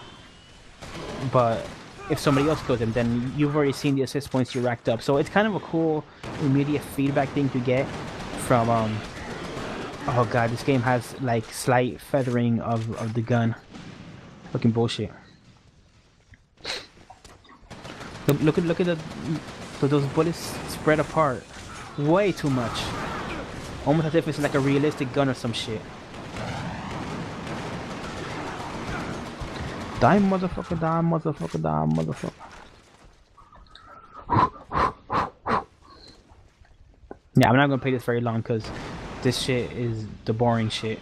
But if somebody else kills him, then you've already seen the assist points you racked up. So it's kind of a cool immediate feedback thing to get from oh god, this game has like slight feathering of the gun. Fucking bullshit. Look at those bullets spread apart. Way too much. Almost as if it's like a realistic gun or some shit. Die, motherfucker, die, motherfucker, die, motherfucker. Yeah, I'm not gonna play this very long because this shit is the boring shit.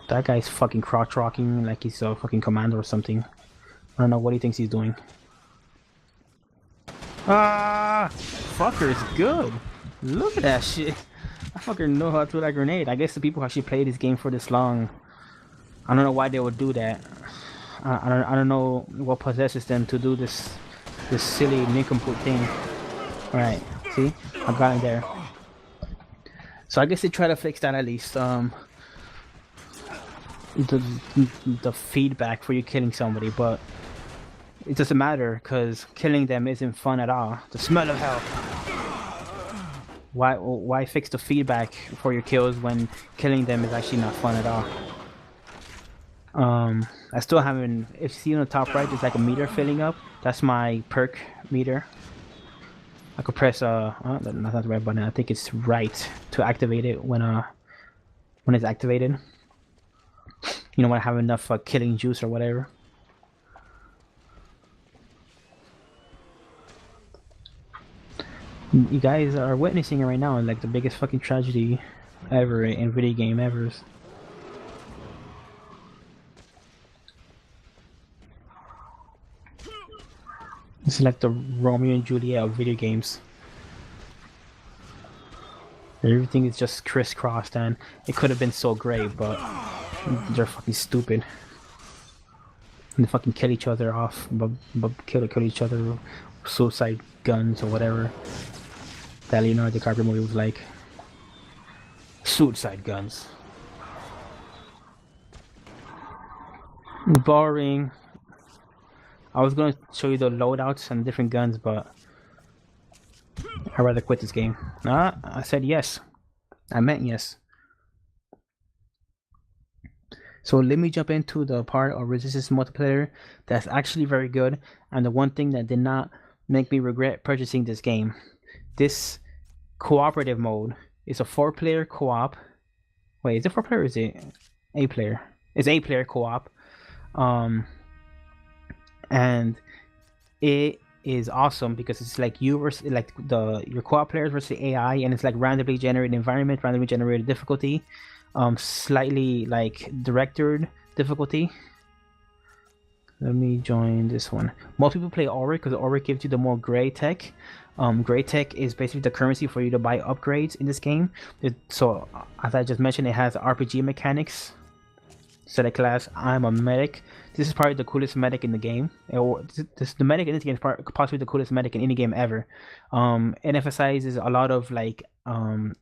That guy's fucking crouch rocking like he's a fucking commander or something. I don't know what he thinks he's doing. Ah, fucker is good. Look at that shit. I fucking know how to throw that grenade. I guess the people who actually play this game for this long, I don't know why they would do that. I don't know what possesses them to do this silly nincompoop thing. Alright, see? I got in there. So I guess they try to fix that at least. The feedback for you killing somebody, but it doesn't matter because killing them isn't fun at all. The smell of hell. Why fix the feedback for your kills when killing them is actually not fun at all? I still haven't. If you see on the top right, there's like a meter filling up. That's my perk meter. I could press oh, that's not the right button. I think it's right to activate it when it's activated. You know, when I have enough killing juice or whatever. You guys are witnessing it right now, like the biggest fucking tragedy ever in video game ever. It's like the Romeo and Juliet of video games. Everything is just crisscrossed, and it could have been so great, but they're fucking stupid. And they fucking kill each other off, but kill each other with suicide guns or whatever. That Leonardo DiCaprio movie was like. Suicide guns. Boring. I was gonna show you the loadouts and different guns, but I'd rather quit this game. Nah, I said yes. I meant yes. So let me jump into the part of Resistance multiplayer that's actually very good, and the one thing that did not make me regret purchasing this game. This cooperative mode is a 4-player co-op. Wait, is it 4-player or is it 8-player? It's 8-player co-op. And it is awesome because it's like you versus like your co-op players versus the AI, and it's like randomly generated environment, randomly generated difficulty, slightly like directed difficulty. Let me join this one. Most people play Auric because Auric gives you the more gray tech. Gray tech is basically the currency for you to buy upgrades in this game. So as I just mentioned, it has RPG mechanics. Select class, I'm a medic. This is probably the coolest medic in the game. The medic in this game is possibly the coolest medic in any game ever. It emphasizes a lot of like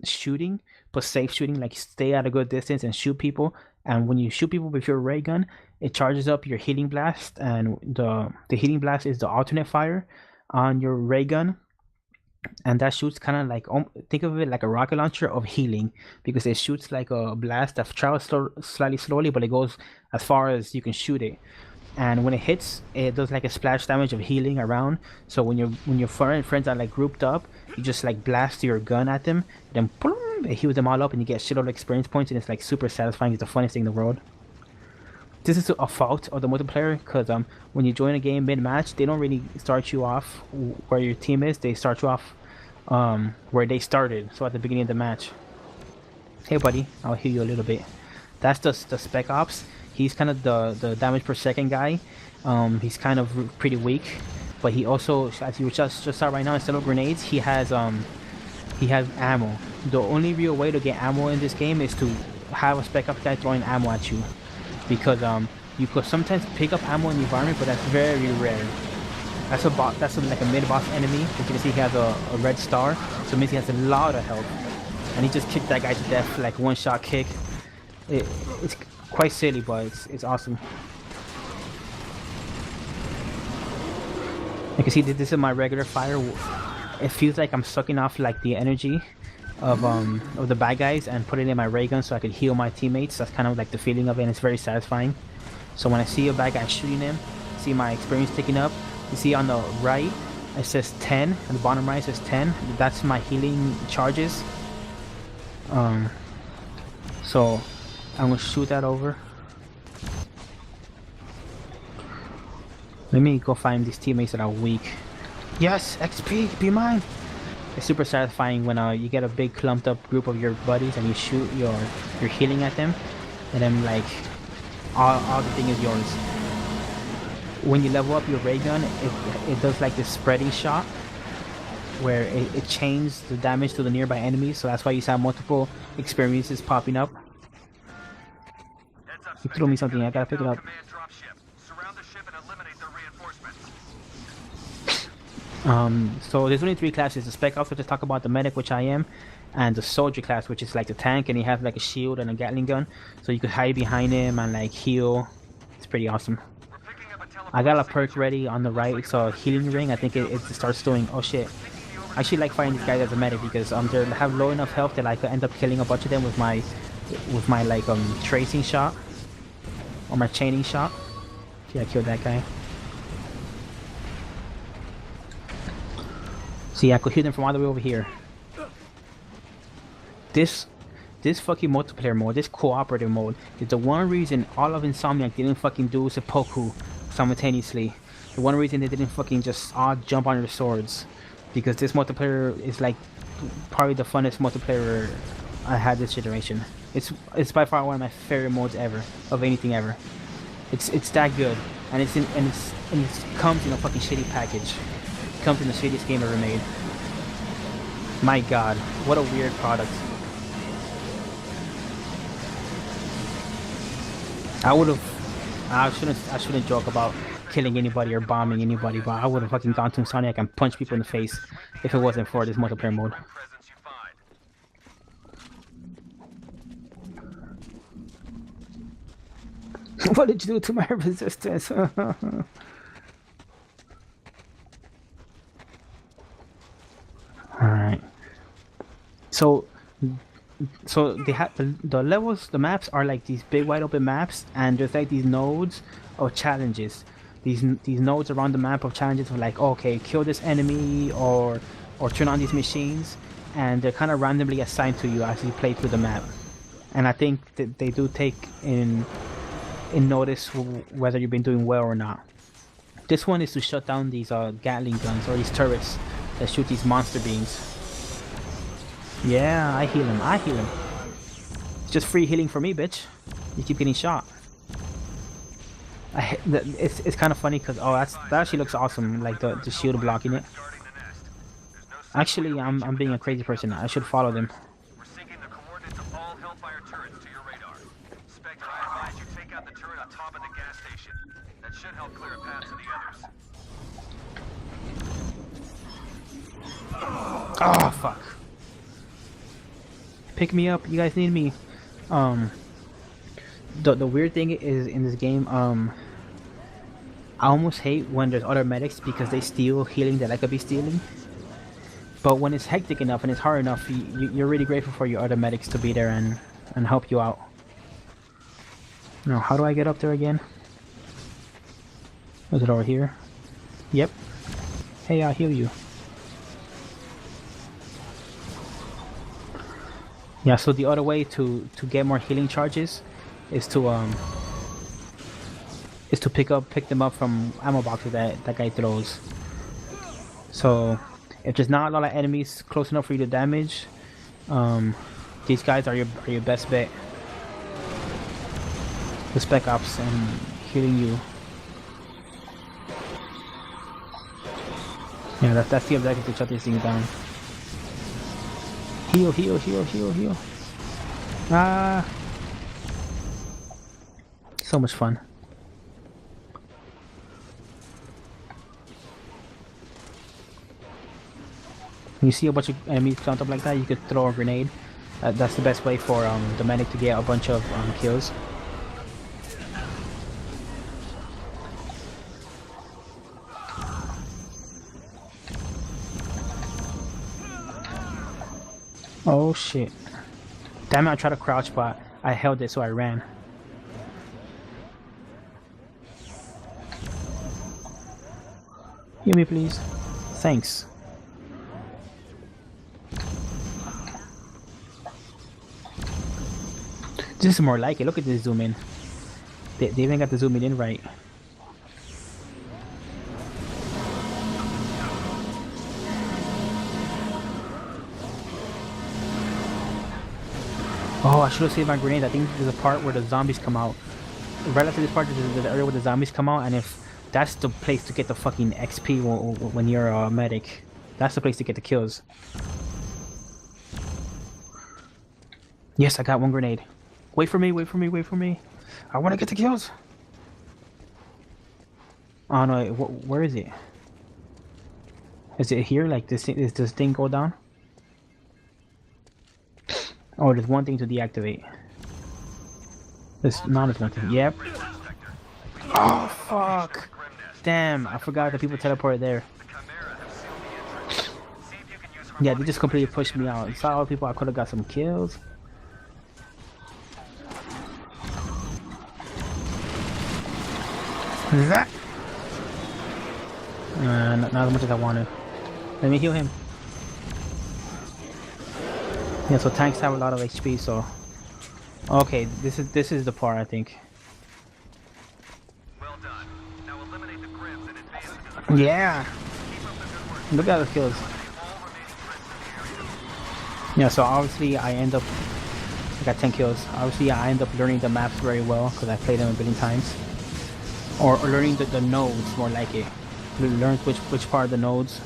shooting, but safe shooting, like stay at a good distance and shoot people. And when you shoot people with your ray gun, it charges up your healing blast, and the healing blast is the alternate fire on your ray gun. And that shoots kind of like, think of it like a rocket launcher of healing, because it shoots like a blast that travels slightly slowly, but it goes as far as you can shoot it. And when it hits, it does like a splash damage of healing around. So when your friends are like grouped up, you just like blast your gun at them, then boom, it heals them all up, and you get shitload of experience points, and it's like super satisfying. It's the funniest thing in the world. This is a fault of the multiplayer, because when you join a game mid-match, they don't really start you off where your team is. They start you off where they started, so at the beginning of the match. Hey buddy, I'll heal you a little bit. That's the Spec Ops. He's kind of the damage per second guy. He's kind of pretty weak, but he also, as you just saw right now, instead of grenades, he has ammo. The only real way to get ammo in this game is to have a spec ops guy throwing ammo at you, because you could sometimes pick up ammo in the environment, but that's very rare. That's a bot. That's like a mid-boss enemy. As you can see, he has a red star, so it means he has a lot of health. And he just kicked that guy to death, like one-shot kick. It's quite silly, but it's awesome. You can see this is my regular fire. It feels like I'm sucking off like the energy of the bad guys and putting it in my ray gun so I could heal my teammates. That's kind of like the feeling of it, and it's very satisfying. So when I see a bad guy shooting him, see my experience ticking up. You see on the right it says 10, and the bottom right says 10. That's my healing charges. So I'm gonna shoot that over. Let me go find these teammates that are weak. Yes, XP, be mine. It's super satisfying when you get a big clumped up group of your buddies and you shoot your healing at them, and then like all the thing is yours. When you level up your ray gun, it does like this spreading shot where it changes the damage to the nearby enemies, so that's why you saw multiple experiences popping up. He threw me something, I gotta pick it up. So there's only 3 classes: the spec ops, which I talk about, the medic, which I am, and the soldier class, which is like the tank, and he has like a shield and a Gatling gun, so you could hide behind him and like heal. It's pretty awesome. I got a perk ready on the right. It's a healing ring. I think it starts doing, oh shit. I actually like fighting these guys as a medic because they have low enough health that I could end up killing a bunch of them with my like tracing shot or my chaining shot. Yeah, I killed that guy. See, I could hear them from all the way over here. This fucking multiplayer mode, this cooperative mode, is the one reason all of Insomniac didn't fucking do seppuku simultaneously. The one reason they didn't fucking just all jump on their swords. Because this multiplayer is like probably the funnest multiplayer I had this generation. It's by far one of my favorite modes ever, of anything ever. It's that good, and it comes in a fucking shitty package. It comes in the shittiest game ever made. My god, what a weird product. I shouldn't joke about killing anybody or bombing anybody, but I would have fucking gone to Insomniac and punched people in the face if it wasn't for this multiplayer mode. What did you do to my resistance? Alright. So they have the levels, the maps are like these big wide open maps, and there's like these nodes of challenges. These nodes around the map of challenges are like, okay, kill this enemy or turn on these machines, and they're kind of randomly assigned to you as you play through the map. And I think that they do take in notice whether you've been doing well or not. This one is to shut down these Gatling guns or these turrets that shoot these monster beams. Yeah, I heal him. It's just free healing for me, bitch. You keep getting shot. It's kind of funny because that actually looks awesome, like the shield blocking it. Actually, I'm being a crazy person. I should follow them. We're syncing the coordinates of all Hellfire turrets to your radar. Spectre, I advise you take out the turret on top of the gas station. That should help clear a path to the others. Oh fuck. Pick me up, you guys need me. The weird thing is in this game, I almost hate when there's other medics because they steal healing that I could be stealing. But when it's hectic enough and it's hard enough, you're really grateful for your other medics to be there and help you out. Now, how do I get up there again? Is it over here? Yep. Hey, I'll heal you. Yeah, so the other way to get more healing charges is to pick them up from ammo boxes that guy throws. So if there's not a lot of enemies close enough for you to damage, these guys are your best bet. the spec ops and healing you. Yeah, that's the objective, to shut this thing down. Heal, heal, heal, heal, heal. Ah, so much fun. When you see a bunch of enemies clumped up like that, you could throw a grenade. That's the best way for the medic to get a bunch of kills. Oh shit. Damn it, I tried to crouch, but I held it, so I ran. Heal me, please. Thanks. This is more like it. Look at this zoom in. They even got the zooming in right. Oh, I should have saved my grenade. I think there's a part where the zombies come out. Right after this part, there's the area where the zombies come out, and if that's the place to get the fucking XP when you're a medic. That's the place to get the kills. Yes, I got one grenade. Wait for me, wait for me, wait for me. I want to get the kills. Oh no, where is it? Is it here? Like this thing, does this thing go down? Oh, there's one thing to deactivate. There's not one thing. Yep. Oh fuck! Damn, I forgot that people teleported there. Yeah, they just completely pushed me out. Saw all the people I could have got some kills. That. Not as much as I wanted. Let me heal him. Yeah, so tanks have a lot of HP, so okay, this is the part I think. Well done. Now eliminate the grims and advance into the Yeah. Look at the kills. Yeah, so obviously I end up. I got 10 kills. Obviously I end up learning the maps very well because I played them a billion times. Or learning the nodes, more like it. Learn which part of the nodes.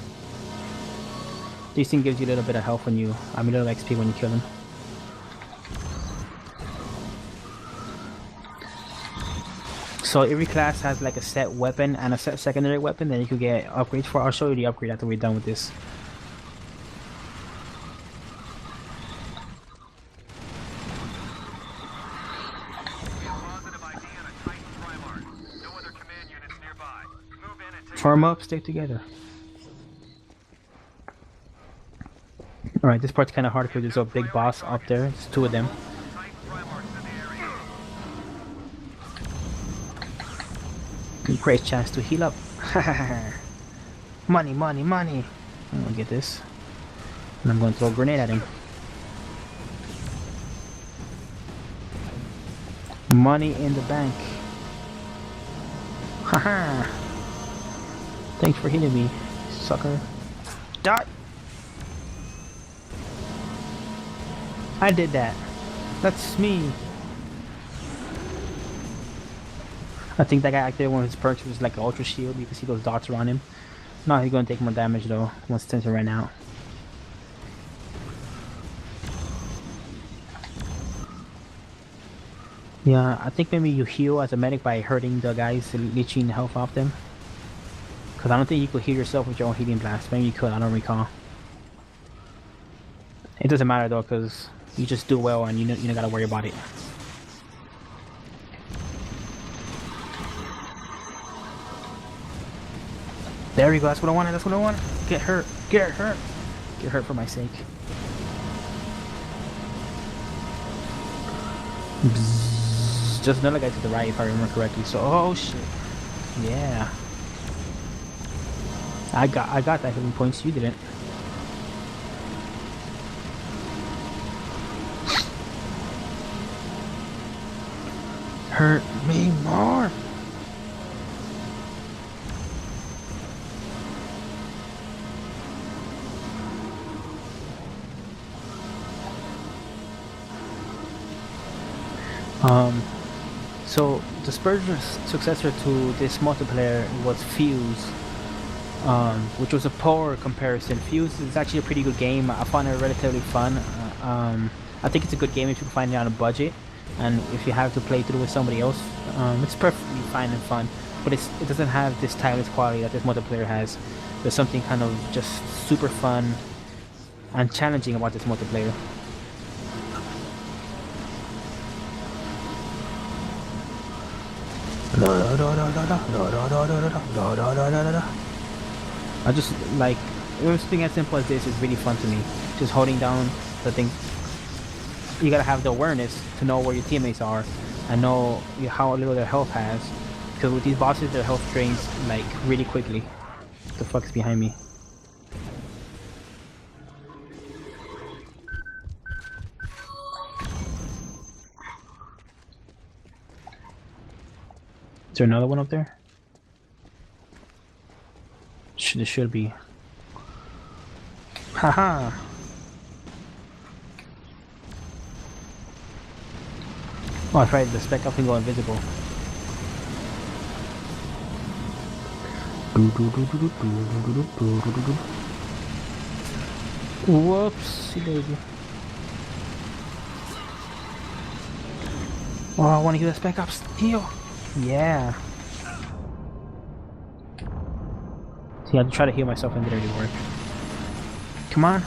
This thing gives you a little bit of health when you, a little XP when you kill them. So every class has like a set weapon and a set secondary weapon that you could get upgrades for. I'll show you the upgrade after we're done with this. Farm up, stick together. Alright, this part's kind of hard because there's a big boss up there. There's two of them. Great chance to heal up. Money, money, money. I'm gonna get this. And I'm gonna throw a grenade at him. Money in the bank. Haha. Thanks for hitting me, sucker. Die! I did that. That's me. I think that guy activated one of his perks, which is like an ultra shield. You can see those dots around him. No, he's gonna take more damage though once the sensor ran out. Yeah, I think maybe you heal as a medic by hurting the guys, leeching health off them. Because I don't think you could heal yourself with your own healing blast. Maybe you could, I don't recall. It doesn't matter though, because you just do well and you don't gotta worry about it. There we go, that's what I wanted, that's what I wanted. Get hurt, get hurt. Get hurt for my sake. Bzzz. Just another guy to the right if I remember correctly. So, oh shit. Yeah. I got that hitting points, you didn't. Hurt me more. So the Spurgeon's successor to this multiplayer was Fuse, which was a poor comparison. Fuse is actually a pretty good game. I found it relatively fun. I think it's a good game if you can find it on a budget, and if you have to play through with somebody else, it's perfectly fine and fun. But it doesn't have this tireless quality that this multiplayer has. There's something kind of just super fun and challenging about this multiplayer. I just like something as simple as this is really fun to me. Just holding down the thing. You gotta have the awareness to know where your teammates are and know how little their health has. Because with these bosses, their health drains like really quickly. What the fuck is behind me? Is there another one up there? There should be. Haha! Oh, that's right, the spec up can go invisible. Whoopsie daisy. Oh, I want to heal the spec ups. Heal! Yeah. See, I tried to heal myself and it didn't really work. Come on.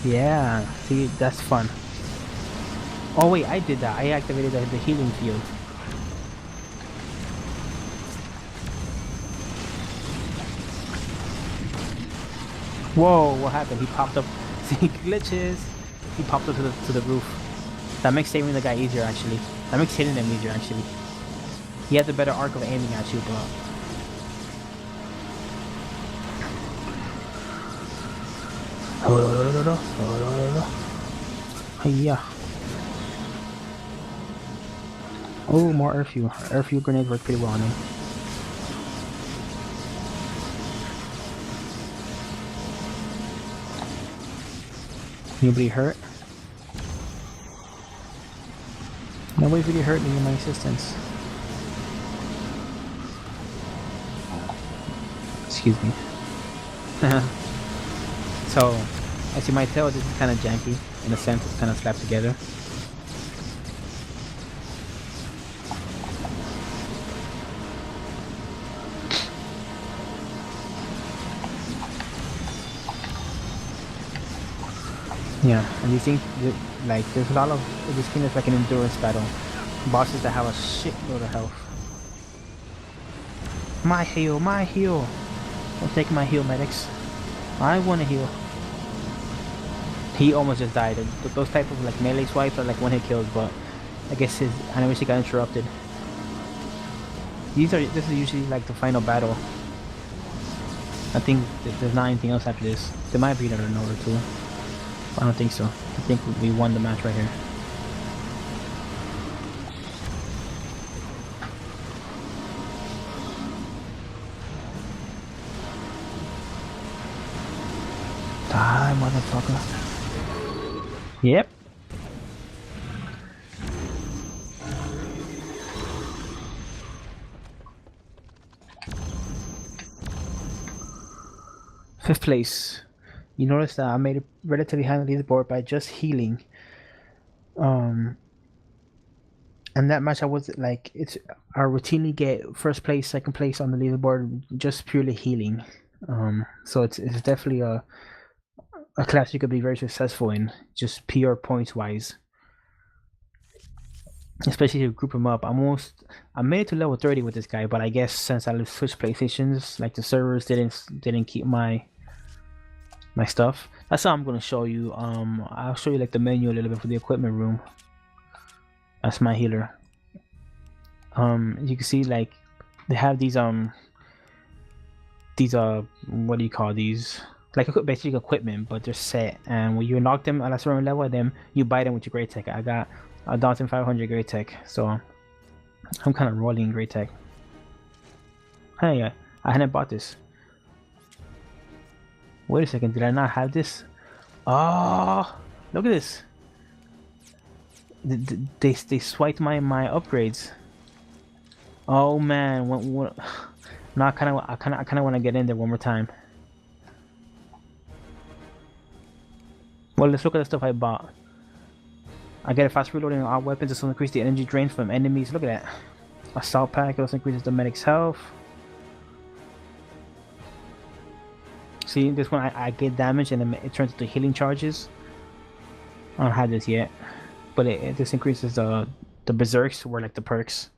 Yeah. See, that's fun. Oh wait, I did that. I activated the healing field. Whoa, what happened? He popped up. See, glitches. He popped up to the roof. That makes saving the guy easier, actually. That makes hitting them easier, actually. He has a better arc of aiming at you, but... Yeah. Oh, more air fuel. Air fuel grenades work pretty well on him. Anybody hurt? Nobody's really hurt me in my assistance. Excuse me. So, as you might tell, this is kind of janky. In a sense, it's kind of slapped together. Yeah, and you think that, like, there's a lot of this game is like an endurance battle. Bosses that have a shitload of health. My heal, my heal! Don't take my heal, medics. I want to heal. He almost just died. Those type of like melee swipes are like one hit kills, but I guess his animation got interrupted. This is usually like the final battle. I think there's not anything else after this. There might be another node or two. I don't think so. I think we won the match right here. Die, motherfucker. Yep. Fifth place. You notice that I made it relatively high on the leaderboard by just healing. And that match I was like, I routinely get first place, second place on the leaderboard just purely healing. So it's definitely a class you could be very successful in, just pure points wise. Especially if you group them up. I made it to level 30 with this guy, but I guess since I switched PlayStations, like the servers didn't keep my stuff. That's how I'm gonna show you. I'll show you like the menu a little bit for the equipment room. That's my healer. You can see like they have these what do you call these? Like basically equipment, but they're set. And when you unlock them at a certain level, then you buy them with your great tech. I got a 1500 great tech, so I'm kind of rolling great tech. Hey, I hadn't bought this. Wait a second, did I not have this? Oh, look at this. They swiped my upgrades. Oh man, what? No, I kind of want to get in there one more time. Well, let's look at the stuff I bought. I get a fast reloading on all weapons. This will increase the energy drain from enemies. Look at that. Assault pack. It also increases the medic's health. See, this one I get damage and then it turns into healing charges. I don't have this yet, but this increases the berserks, were like the perks.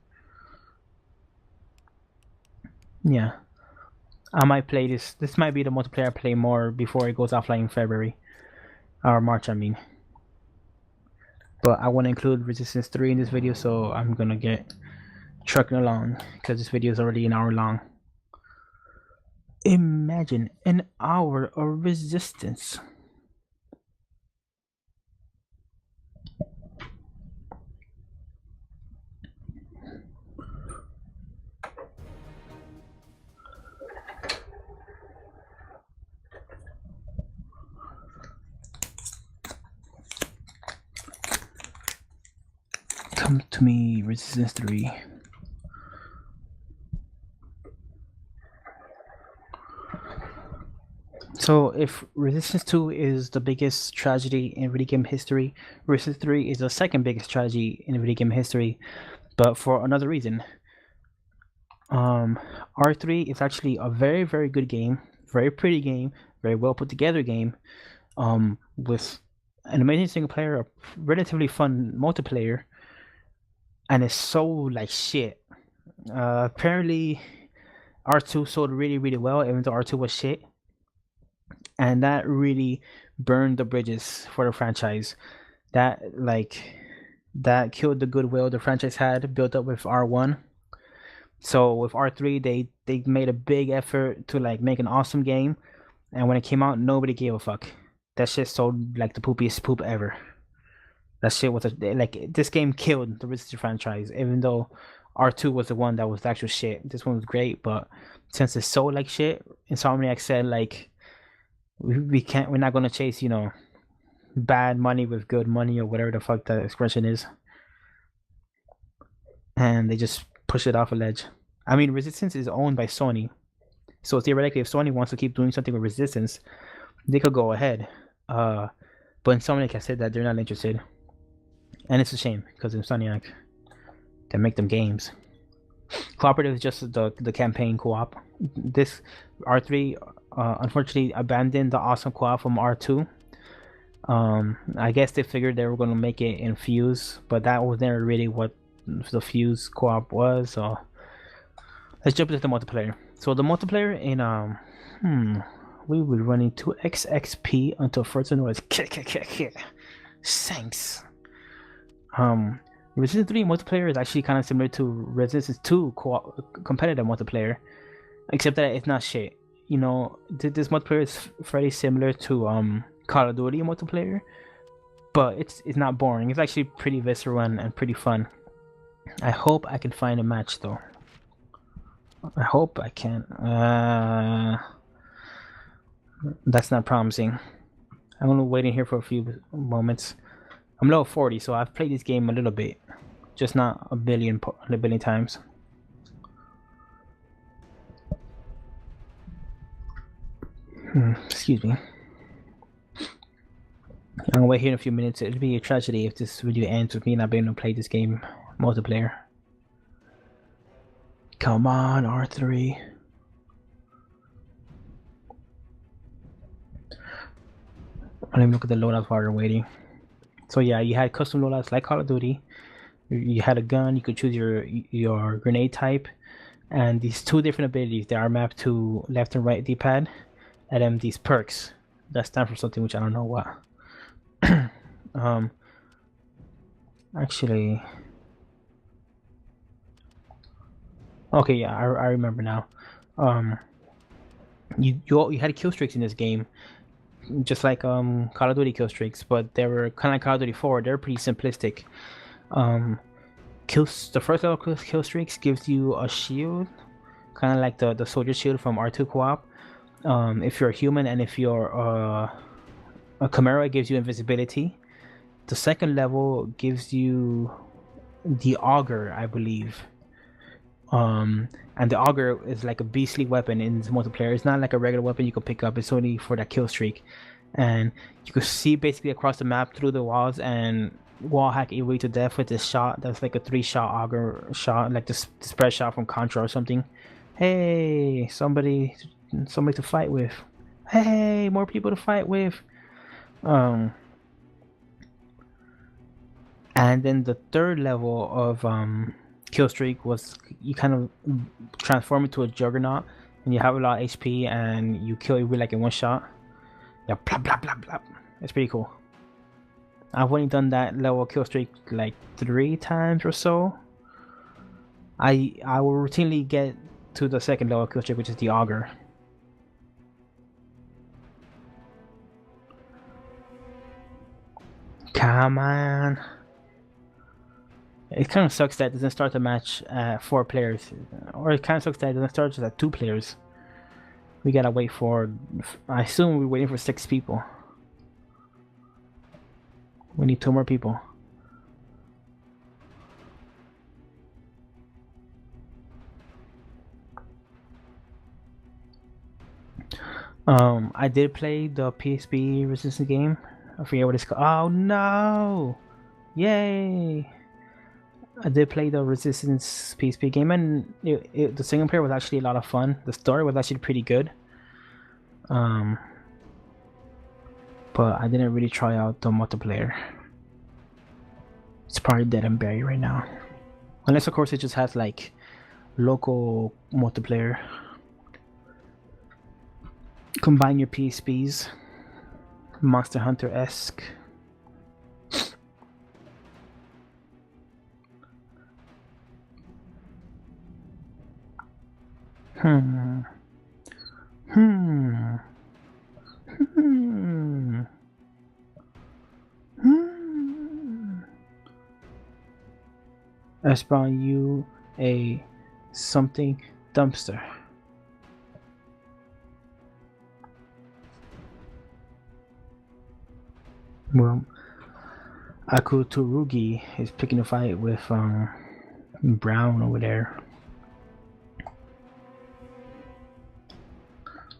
Yeah, I might play this. This might be the multiplayer I play more before it goes offline in February or March, I mean. But I want to include Resistance 3 in this video, so I'm gonna get trucking along because this video is already an hour long. Imagine an hour of Resistance. Come to me, Resistance 3. So if Resistance 2 is the biggest tragedy in video game history, Resistance 3 is the second biggest tragedy in video game history, but for another reason. R3 is actually a very, very good game, very pretty game, very well put together game, with an amazing single player, a relatively fun multiplayer, and it's sold like shit. Apparently, R2 sold really, really well, even though R2 was shit. And that really burned the bridges for the franchise. That killed the goodwill the franchise had built up with R1. So with R3, they made a big effort to like make an awesome game, and when it came out, nobody gave a fuck. That shit sold like the poopiest poop ever. That shit was like this game killed the Resistance franchise, even though R2 was the one that was the actual shit. This one was great, but since it sold like shit, Insomniac said like we're not gonna chase, you know, bad money with good money or whatever the fuck that expression is. And they just push it off a ledge. I mean, Resistance is owned by Sony. So theoretically, if Sony wants to keep doing something with Resistance, they could go ahead. But Insomniac has said that they're not interested. And it's a shame, because Insomniac can make them games. Cooperative is just the campaign co-op. This R3 unfortunately abandoned the awesome co-op from R2. I guess they figured they were going to make it in Fuse, but that was never really what the Fuse co-op was. So let's jump into the multiplayer. So the multiplayer in we will be running 2xxp until further notice. Thanks. Resistance 3 multiplayer is actually kind of similar to Resistance 2 competitive multiplayer, except that it's not shit. You know, this multiplayer is fairly similar to Call of Duty multiplayer, but it's not boring. It's actually pretty visceral and pretty fun. I hope I can find a match though. I hope I can. That's not promising. I'm gonna wait in here for a few moments. I'm level 40, so I've played this game a little bit, just not a billion times. Excuse me. I'm gonna wait here in a few minutes. It'll be a tragedy if this video ends with me not being able to play this game multiplayer. Come on, R3. Let me look at the loadouts while we're waiting. So yeah, you had custom loadouts like Call of Duty. You had a gun. You could choose your grenade type, and these two different abilities. They are mapped to left and right D-pad, and then these perks that stand for something which I don't know what. Actually, okay, yeah, I remember now. You had kill streaks in this game, just like Call of Duty kill streaks, but they were kind of like Call of Duty 4. They're pretty simplistic. The first level kill streaks gives you a shield, kind of like the soldier shield from R2 co-op. If you're a human, and if you're a Chimera, it gives you invisibility. the second level gives you the auger, I believe. And the auger is like a beastly weapon in this multiplayer. It's not like a regular weapon you can pick up. It's only for that kill streak, and you can see basically across the map through the walls and wall hack your way to death with this shot. That's like a 3-shot auger shot, like the spread shot from Contra or something. Hey, somebody to fight with. Hey, more people to fight with. And then the third level of kill streak was you kind of transform into a juggernaut and you have a lot of HP and you kill it with like in one shot. Yeah, blah blah blah blah. It's pretty cool. I've only done that level kill streak like 3 times or so. I will routinely get to the second level kill streak, which is the auger. Come on. It kind of sucks that it doesn't start the match at 4 players, or it kind of sucks that it doesn't start just at 2 players. We gotta wait for. I assume we're waiting for 6 people. We need 2 more people. I did play the PSP Resistance game. I forget what it's called. Oh no! Yay! I did play the Resistance PSP game, and the single player was actually a lot of fun. The story was actually pretty good. But I didn't really try out the multiplayer. It's probably dead and buried right now. Unless, of course, it just has like local multiplayer. Combine your PSPs. Monster Hunter-esque. Hmm. I spawn you a something dumpster. Well, Akuturugi is picking a fight with Brown over there.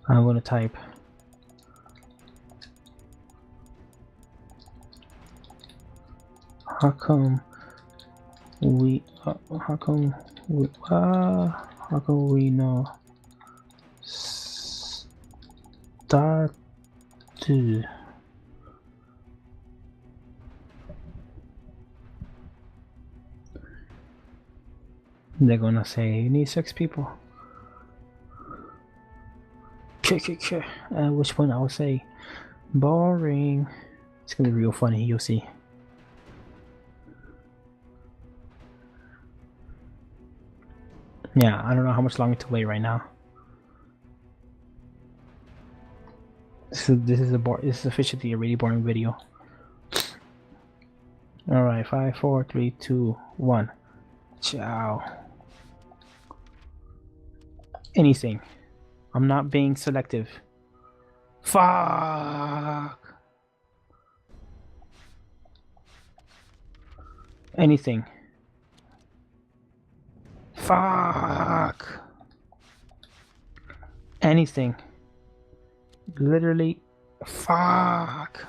I'm gonna type. How come we know start to they're gonna say you need 6 people. Which one I will say boring. It's gonna be real funny, you'll see. Yeah, I don't know how much longer to wait right now. So this is officially a really boring video. Alright, 5, 4, 3, 2, 1. Ciao. Anything. I'm not being selective. Fuck. Anything. Fuck. Anything. Literally. Fuck.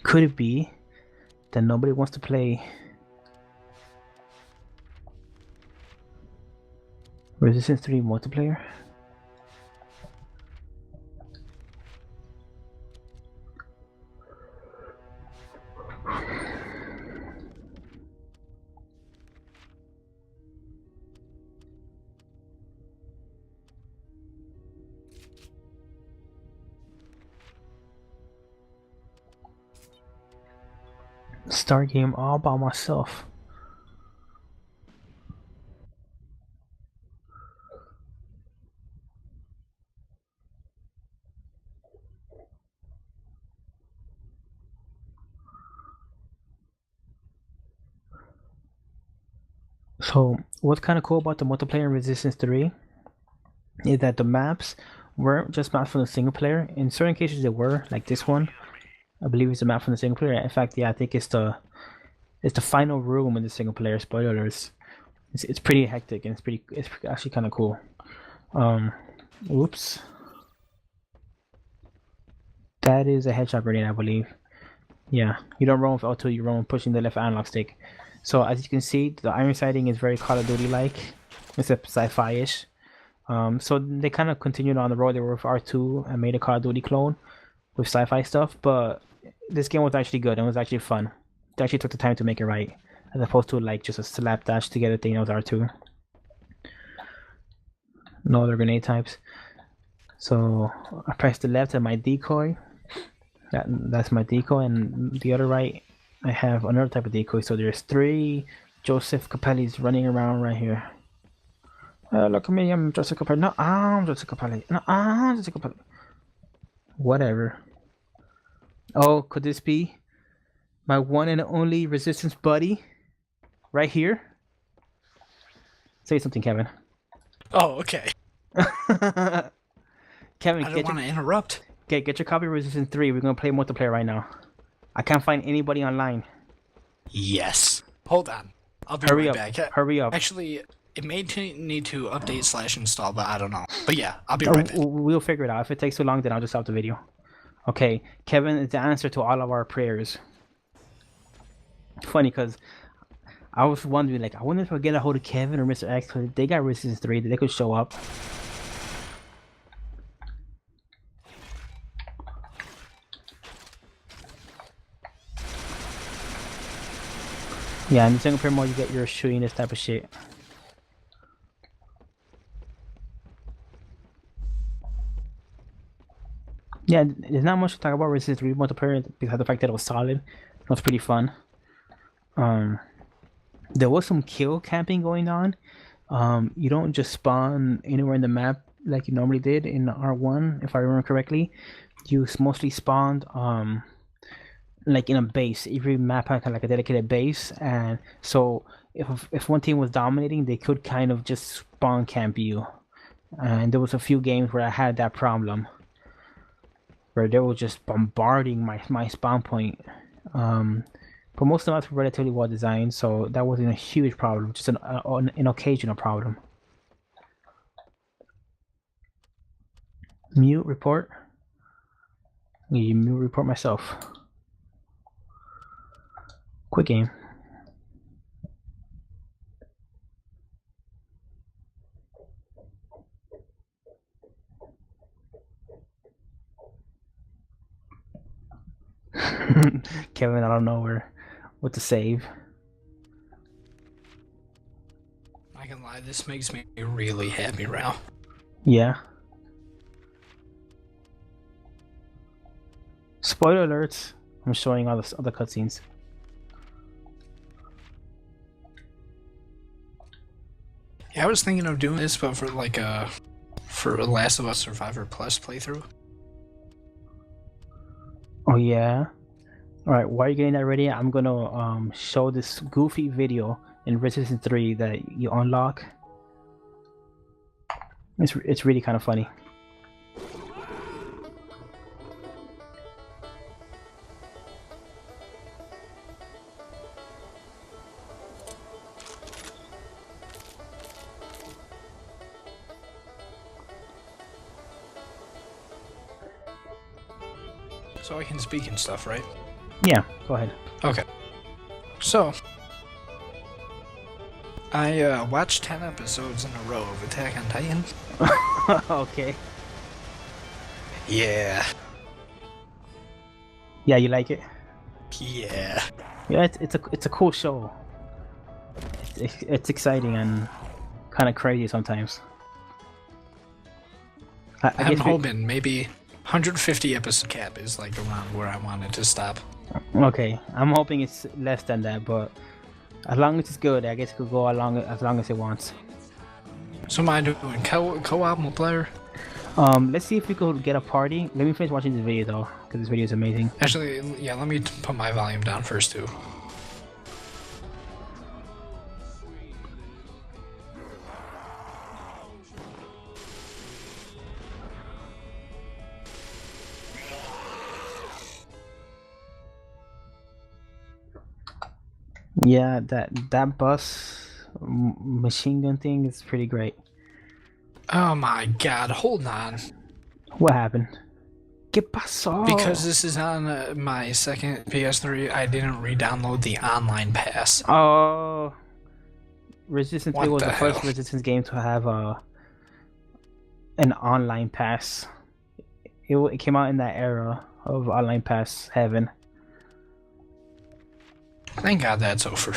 Could it be that nobody wants to play Resistance 3 multiplayer? Start game all by myself. So what's kind of cool about the multiplayer in Resistance 3 is that the maps weren't just maps from the single player. In certain cases, they were, like this one. I believe it's a map from the single player. In fact, yeah, I think it's the final room in the single player. Spoilers. It's pretty hectic and it's actually kind of cool. Oops. That is a headshot grenade, I believe. Yeah, you don't roam with L2, you roam pushing the left analog stick. So as you can see, the iron sighting is very Call of Duty-like, except sci-fi-ish. So they kind of continued on the road they were with R2 and made a Call of Duty clone with sci-fi stuff, but this game was actually good and it was actually fun. They actually took the time to make it right, as opposed to like just a slapdash together thing that was R2. No other grenade types. So I pressed the left at my decoy. That's my decoy, and the other right, I have another type of decoy. So there's 3 Joseph Capellis running around right here. Look at me, I'm Joseph Capelli. No, I'm Joseph Capelli. No, I'm Joseph Capelli. Whatever. Oh, could this be my one and only resistance buddy? Right here? Say something, Kevin. Oh, okay. Kevin, I don't want to interrupt. Okay, get your copy of Resistance 3. We're gonna play multiplayer right now. I can't find anybody online. Yes. Hold on. I'll be Hurry right up. back. Hurry up. Actually, it may need to update / install, but I don't know. But yeah, I'll be right back. We'll figure it out. If it takes too long, then I'll just stop the video. Okay, Kevin is the answer to all of our prayers. Funny, because I was wondering, like, I wonder if I get a hold of Kevin or Mr. X, because they got Resistance 3, they could show up. Yeah, in the single player mode, you get your shooting this type of shit. Yeah, there's not much to talk about Resistance 3 multiplayer because of the fact that it was solid. It was pretty fun. There was some kill camping going on. You don't just spawn anywhere in the map like you normally did in R1, if I remember correctly. You mostly spawned like in a base. Every map had kind of like a dedicated base, and so if one team was dominating, they could kind of just spawn camp you. And there was a few games where I had that problem, where they were just bombarding my spawn point. But most of the maps were relatively well designed, so that wasn't a huge problem, just an occasional problem. Mute report. You mute report myself. Quick game. Kevin, I don't know what to save. I can lie, this makes me really happy right now. Yeah. Spoiler alerts. I'm showing all the other cutscenes. Yeah, I was thinking of doing this, but for like for a Last of Us Survivor Plus playthrough. Oh yeah. All right. While you're getting that ready, I'm gonna show this goofy video in Resistance 3 that you unlock. It's really kind of funny. So I can speak and stuff, right? Yeah. Go ahead. Okay. So, I watched 10 episodes in a row of Attack on Titan. Okay. Yeah. Yeah, you like it? Yeah. Yeah, it's a cool show. It's exciting and kind of crazy sometimes. I'm hoping maybe 150 episode cap is like around where I wanted to stop. Okay, I'm hoping it's less than that, but as long as it's good, I guess it could go as long as it wants. So am I doing co-op multiplayer? Let's see if we could get a party. Let me finish watching this video though, because this video is amazing. Actually, yeah, let me put my volume down first too. Yeah, that bus machine gun thing is pretty great. Oh my god, hold on. What happened? ¿Qué pasó? Because this is on my second PS3, I didn't re-download the online pass. Oh, Resistance 3 What was the the first hell? Resistance game to have an online pass. It came out in that era of online pass heaven. Thank God that's over.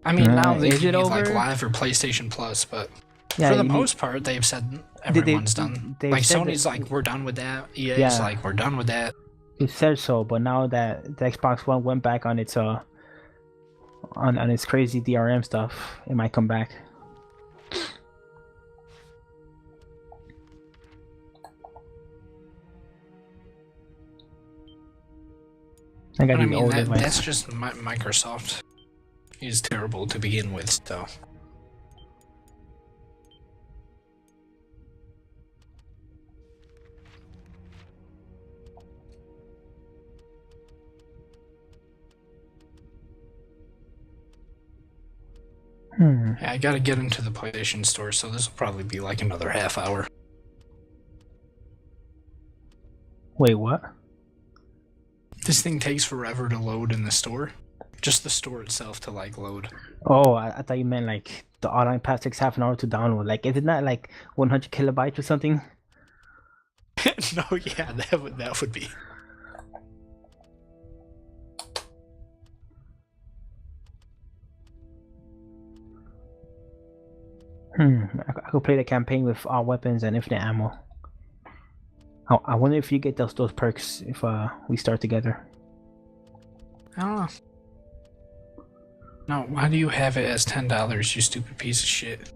I mean, now they Is can it be like over? live or PlayStation Plus, but Yeah, for the you need- most part, they've said everyone's done. they've Like said Sony's that- like, we're done with that. EA's Yeah. like, we're done with that. It said so, but now that the Xbox One went back on its on its crazy DRM stuff, it might come back. I got But I these mean, old that's devices. just Microsoft. Is terrible to begin with, so. Yeah, I gotta get into the PlayStation Store, so this will probably be like another half hour. Wait, what? This thing takes forever to load in the store. Just the store itself to like load. Oh, I thought you meant like the online pass takes half an hour to download. Like, is it not like 100 kilobytes or something? No, yeah, that would be. I could play the campaign with all weapons and infinite ammo. I wonder if you get those perks if we start together. I don't know. No, why do you have it as $10, you stupid piece of shit?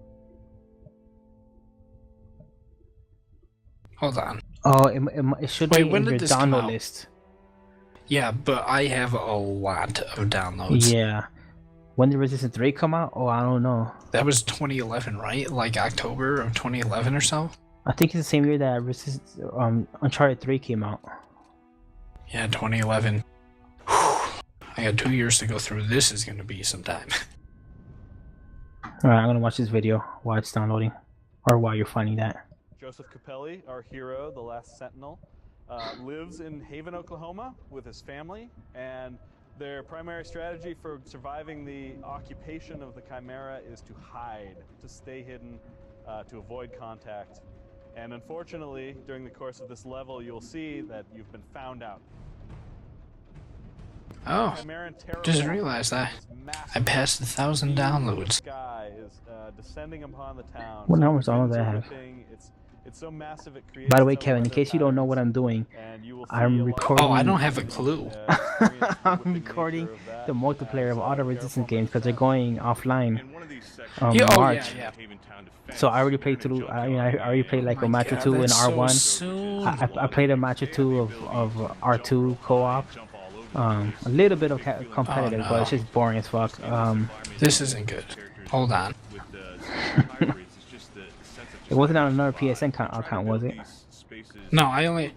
Hold on. Oh, it should Wait, be when in did your this come download out? list. Yeah, but I have a lot of downloads. Yeah. When did Resistance 3 come out? Oh, I don't know. That was 2011, right? Like October of 2011 or so? I think it's the same year that Uncharted 3 came out. Yeah, 2011. I got 2 years to go through. This is gonna be some time. Alright, I'm gonna watch this video while it's downloading. Or while you're finding that. Joseph Capelli, our hero, the last sentinel, lives in Haven, Oklahoma with his family, and their primary strategy for surviving the occupation of the Chimera is to hide, to stay hidden, to avoid contact. And unfortunately, during the course of this level, you'll see that you've been found out. Oh, Chimeran terror just bomb, realized I this massive passed 1,000 downloads. sky is descending upon the town. What So numbers it all winds that have? everything. It's so massive it creates By the way, its own Kevin, in weather case you don't know what patterns, I'm doing, and you will I'm see a lot of recording- Oh, I don't have a clue. I'm recording the multiplayer of all the Resistance games because they're going offline. In one of these sections, Yeah, oh, March. yeah. Haventown defense, So I already played you're gonna through. jump I down mean, I the already played like a match or two in that's R1. So soon. I played a match or two of R2 co-op. A little bit of competitive, Oh, but it's no. just boring as fuck. This isn't good. Hold on. It wasn't on another PSN account, was it? No, I only.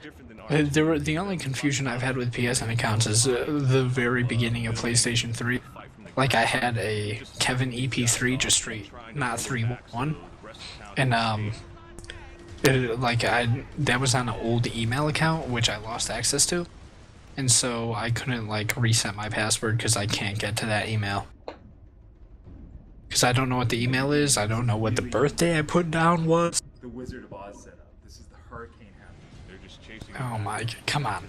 The only confusion I've had with PSN accounts is the very beginning of PlayStation 3. Like I had a Kevin EP3 just straight, not 3.1, and that was on an old email account which I lost access to, and so I couldn't like reset my password because I can't get to that email. Because I don't know what the email is. I don't know what the birthday I put down was. The Wizard of Oz setup. This is the hurricane happening. They're just chasing Oh my, come on.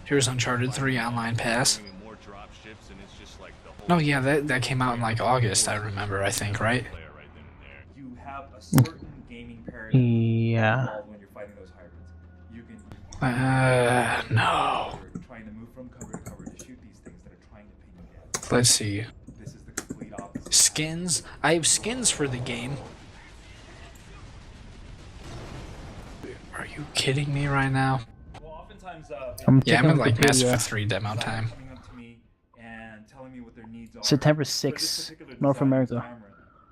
Here's Uncharted 3 Online Pass. more drop ships, and it's just like the whole No, yeah, that came out in like August, I remember, I think, right? player right then and there. You have a certain gaming paradigm Yeah. involved when you're fighting those hybrids. You can No. you're trying to move from cover to cover to shoot these things that are trying to pin you down. Let's see. This is the complete opposite. Skins. I have skins for the game. Are you kidding me right now? Well, oftentimes, Yeah, I'm in like Mass Wikipedia. Effect 3 demo time. coming up to me and telling me what their needs are. September For this 6th, particular North design of America. camera.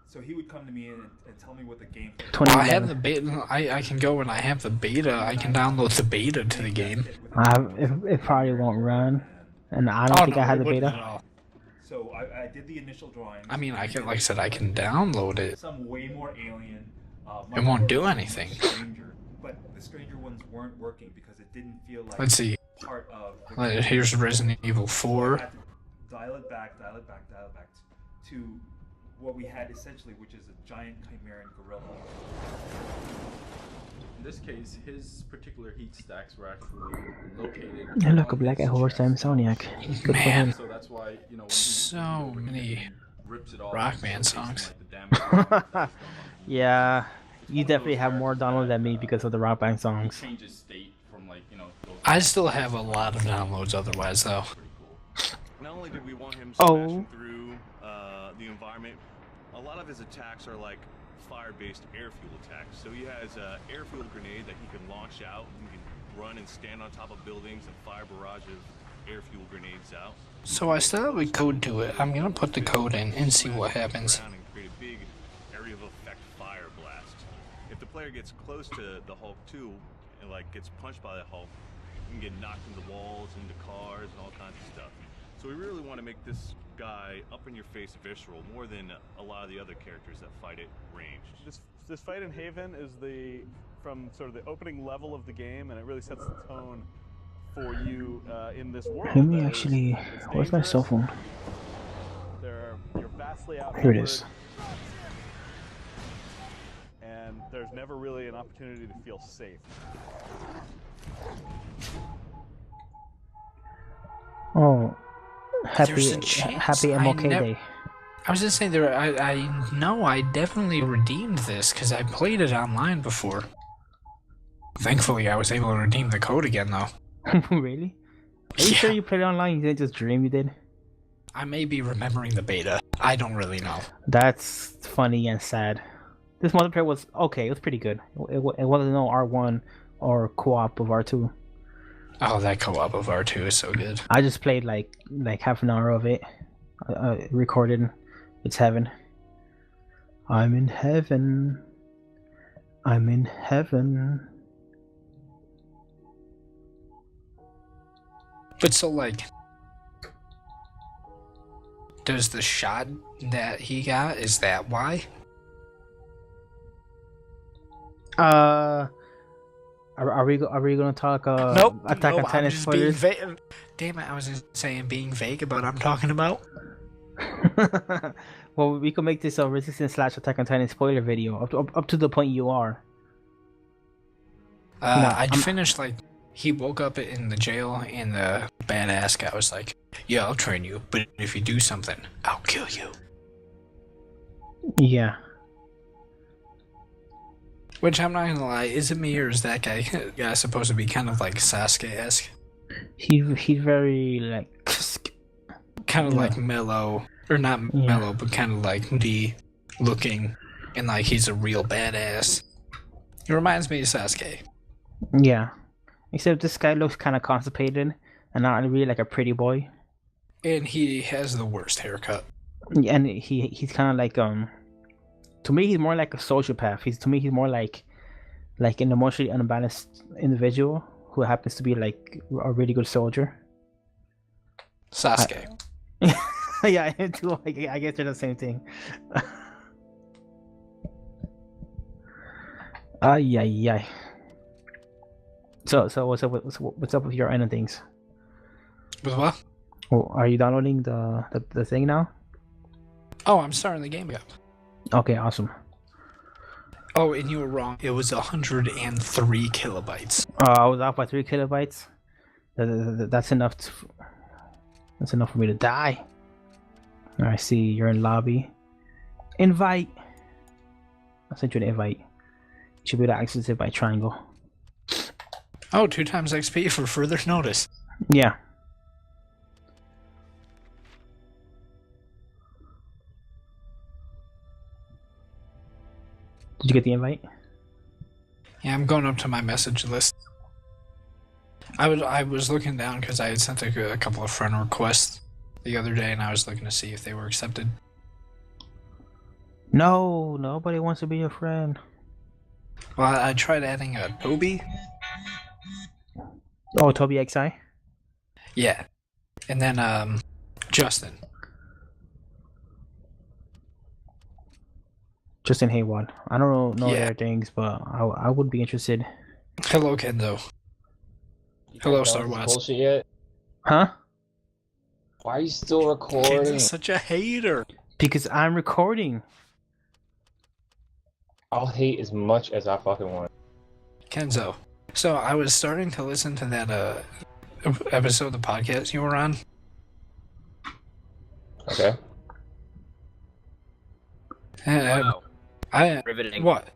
So he would come to me and tell me what the game. Well, I have 2011. the beta. I can go and I have the beta. I can download the beta to the game. It probably won't run, and I don't Oh, think no, I have it the wouldn't beta. at all. So I did the initial drawings. I mean, I can, like I said, I can download it. Some way more alien. It won't do anything. Stranger, but the stranger ones weren't working because it didn't feel like Let's see. part of. The Here's Resident Evil 4. I had to dial it back to what we had essentially, which is a giant chimerian gorilla. In this case, his particular heat stacks were actually located. And look, a black horse time Soniac. Good for him. So that's why, you know, when So many rips it off, Rock Band songs. Yeah, you definitely have more downloads than me because of the Rock Band songs. Changes state from like, you know, I still have a lot of downloads otherwise, though. Not only did we want him Oh. smashing through the environment, a lot of his attacks are like fire-based airfield attacks. So he has an airfield grenade that he can launch out. He can run and stand on top of buildings and fire a barrage of airfield grenades out. So I still have a code to it. I'm gonna put the code in and see what happens. And create a big area of effect fire blast. If the player gets close to the Hulk too, and like gets punched by the Hulk, you can get knocked into walls, into cars, and all kinds of stuff. So we really want to make this guy up-in-your-face visceral more than a lot of the other characters that fight at range. This fight in Haven is from sort of the opening level of the game, and it really sets the tone for you in this world. Let me that actually. it's Where's my dangerous. cell phone? You're vastly outnumbered. Here it is. And there's never really an opportunity to feel safe. Oh, There's a chance. happy MLK Day. I was just saying there. I know I definitely redeemed this because I played it online before. Thankfully, I was able to redeem the code again, though. Really? Are you sure you played it online? You didn't just dream you did? I may be remembering the beta. I don't really know. That's funny and sad. This multiplayer was okay. It was pretty good. It wasn't no R1 or co-op of R2. Oh, that co-op of R2 is so good. I just played like half an hour of it. Recorded. It's heaven. I'm in heaven. I'm in heaven. But so, like, does the shot that he got, is that why? Are we gonna talk Nope. Attack on Titan I'm just being spoilers? Damn it, I was just saying being vague about what I'm talking about. Well, we could make this a Resistance / Attack on Titan spoiler video up to the point you are. I'd finished, like, he woke up in the jail and the badass guy was like, yeah, I'll train you, but if you do something, I'll kill you. Yeah. Which, I'm not gonna lie, is it me or is that guy supposed to be kind of like Sasuke-esque? He's very like Kind of Yeah. like mellow, or not Yeah. mellow, but kind of like moody looking, and like he's a real badass. He reminds me of Sasuke. yeah. Except this guy looks kind of constipated and not really like a pretty boy. And he has the worst haircut. And he's kind of like to me he's more like a sociopath. He's more like an emotionally unbalanced individual who happens to be like a really good soldier. Sasuke. Yeah, him too. I guess they're the same thing. Ay ay ay. So what's up with your end of things? With what? Oh, are you downloading the thing now? Oh, I'm starting the game up. Okay, awesome. Oh, and you were wrong. It was 103 kilobytes. I was off by 3 kilobytes. That's enough. That's enough for me to die. I see you're in lobby. Invite. I sent you an invite. You should be able to access it by triangle. Oh, 2 times XP for further notice. Yeah. Did you get the invite? Yeah, I'm going up to my message list. I was looking down because I had sent a couple of friend requests the other day, and I was looking to see if they were accepted. No, nobody wants to be your friend. Well, I tried adding a Toby. Oh, Toby XI? Yeah. And then, Justin. Justin Hayward. I don't know Yeah. their things, but I would be interested. Hello, Kendo. Hello, Done Star with this Wars. bullshit yet? Huh? Why are you still recording? Kenzo's such a hater. Because I'm recording. I'll hate as much as I fucking want. Kenzo. So I was starting to listen to that episode of the podcast you were on. Okay. And Wow. I Riveting. what?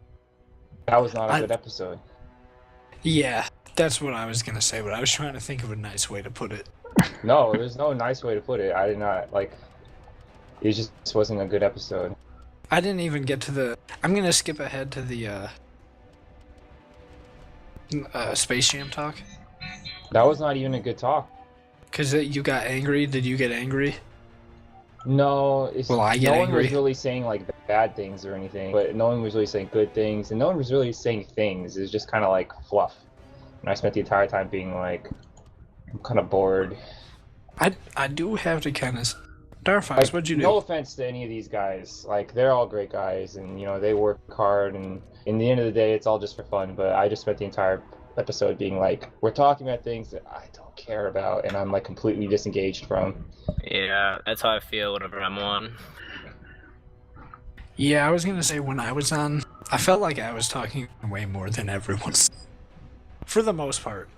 That was not a I- good episode. Yeah, that's what I was gonna say, but I was trying to think of a nice way to put it. No, there's no nice way to put it. I did not, like... It just wasn't a good episode. I didn't even get to the. I'm gonna skip ahead to the Space Jam talk. That was not even a good talk. Cause you got angry. Did you get angry? No, it's Well, I get no one was angry. really saying like bad things or anything, but no one was really saying good things, and no one was really saying things. It was just kind of like fluff. And I spent the entire time being like, I'm kind of bored. I do have to kind of. Darfox, Like, what'd you do? no offense to any of these guys, like they're all great guys, and you know they work hard, and in the end of the day, it's all just for fun. But I just spent the entire episode being like, we're talking about things that I don't care about, and I'm like completely disengaged from. Yeah, that's how I feel whenever I'm on. Yeah, I was gonna say when I was on, I felt like I was talking way more than everyone. For the most part.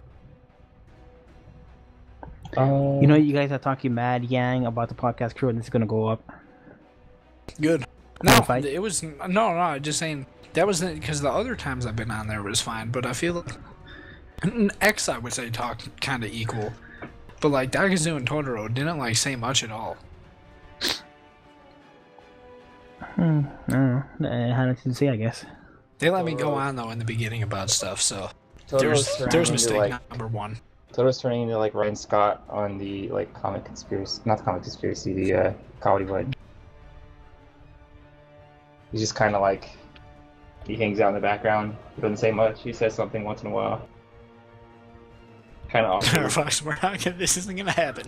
You know, you guys are talking mad yang about the podcast crew, and it's gonna go up. Good. No, fight? it was no. Just saying that was because the other times I've been on there was fine, but I feel like X I would say talked kind of equal, but like Dakazu and Totoro didn't like say much at all. I don't know. I had nothing to say, I guess. They let me go on though in the beginning about stuff, so Totoro's turning there's into, mistake like, number one. Totoro's turning into like Ryan Scott on the like comic conspiracy, not the comic conspiracy, the comedy one. He's just kind of like, he hangs out in the background, he doesn't say much, he says something once in a while. Kind of awkward. Fox, this isn't gonna happen.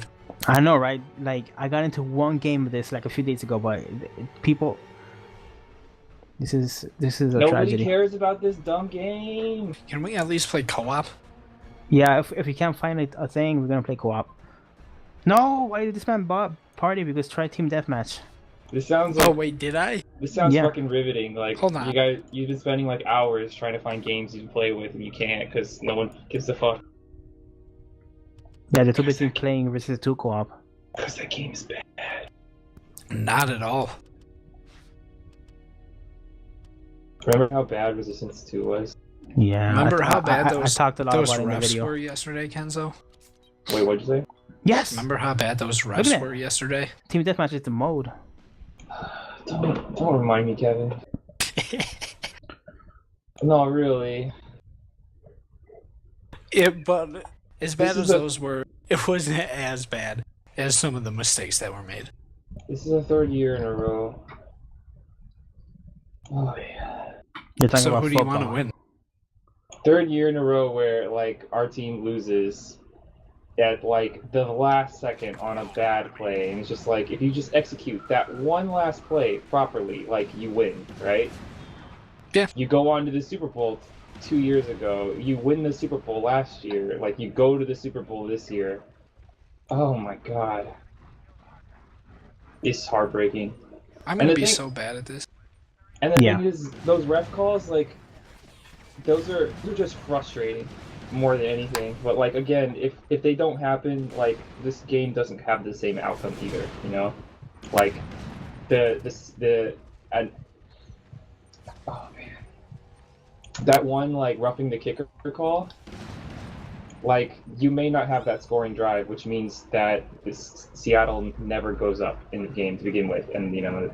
I know, right? Like, I got into one game of this like a few days ago, but people, this is a Nobody tragedy. cares about this dumb game. Can we at least play co-op? Yeah, if we can't find a thing, we're gonna play co-op. No, why did this man party? Because try team deathmatch. This sounds like, Oh wait, did I? this sounds Yeah. fucking riveting. Like, Hold on. you guys, you've been spending like hours trying to find games you can play with, and you can't because no one gives a fuck. Yeah, they're too busy playing versus 2 co-op. Because that game is bad. Not at all. Remember how bad Resistance 2 was? Yeah. Remember how bad I those talked a lot those about it in the refs video. were yesterday, Kenzo? Wait, what'd you say? Yes. Remember how bad those Look at refs that. were yesterday? Team deathmatch is the mode. Don't remind me, Kevin. No, really. But as bad This as is a- those were, it wasn't as bad as some of the mistakes that were made. This is the third year in a row. Oh, yeah. You're talking So about who do you want to football. win? Third year in a row where, like, our team loses at, like, the last second on a bad play. And it's just like, if you just execute that one last play properly, like, you win, right? Yeah. You go on to the Super Bowl 2 years ago. You win the Super Bowl last year. Like, you go to the Super Bowl this year. Oh, my God. It's heartbreaking. I'm And gonna the be thing- so bad at this. And the Yeah. thing is, those ref calls, like, they're just frustrating more than anything. But like, again, if they don't happen, like, this game doesn't have the same outcome either, you know? Like, and oh man, that one like roughing the kicker call, like, you may not have that scoring drive, which means that this Seattle never goes up in the game to begin with, and you know,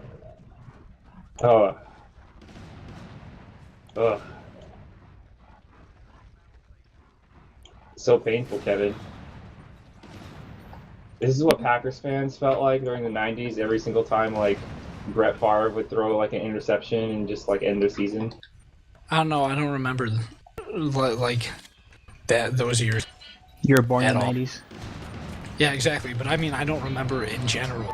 ugh. So painful, Kevin. This is what Packers fans felt like during the 90s every single time, like, Brett Favre would throw, like, an interception and just, like, end the season. I don't know. I don't remember like that those years. You were born in At the all. 90s. Yeah, exactly. But I mean, I don't remember in general.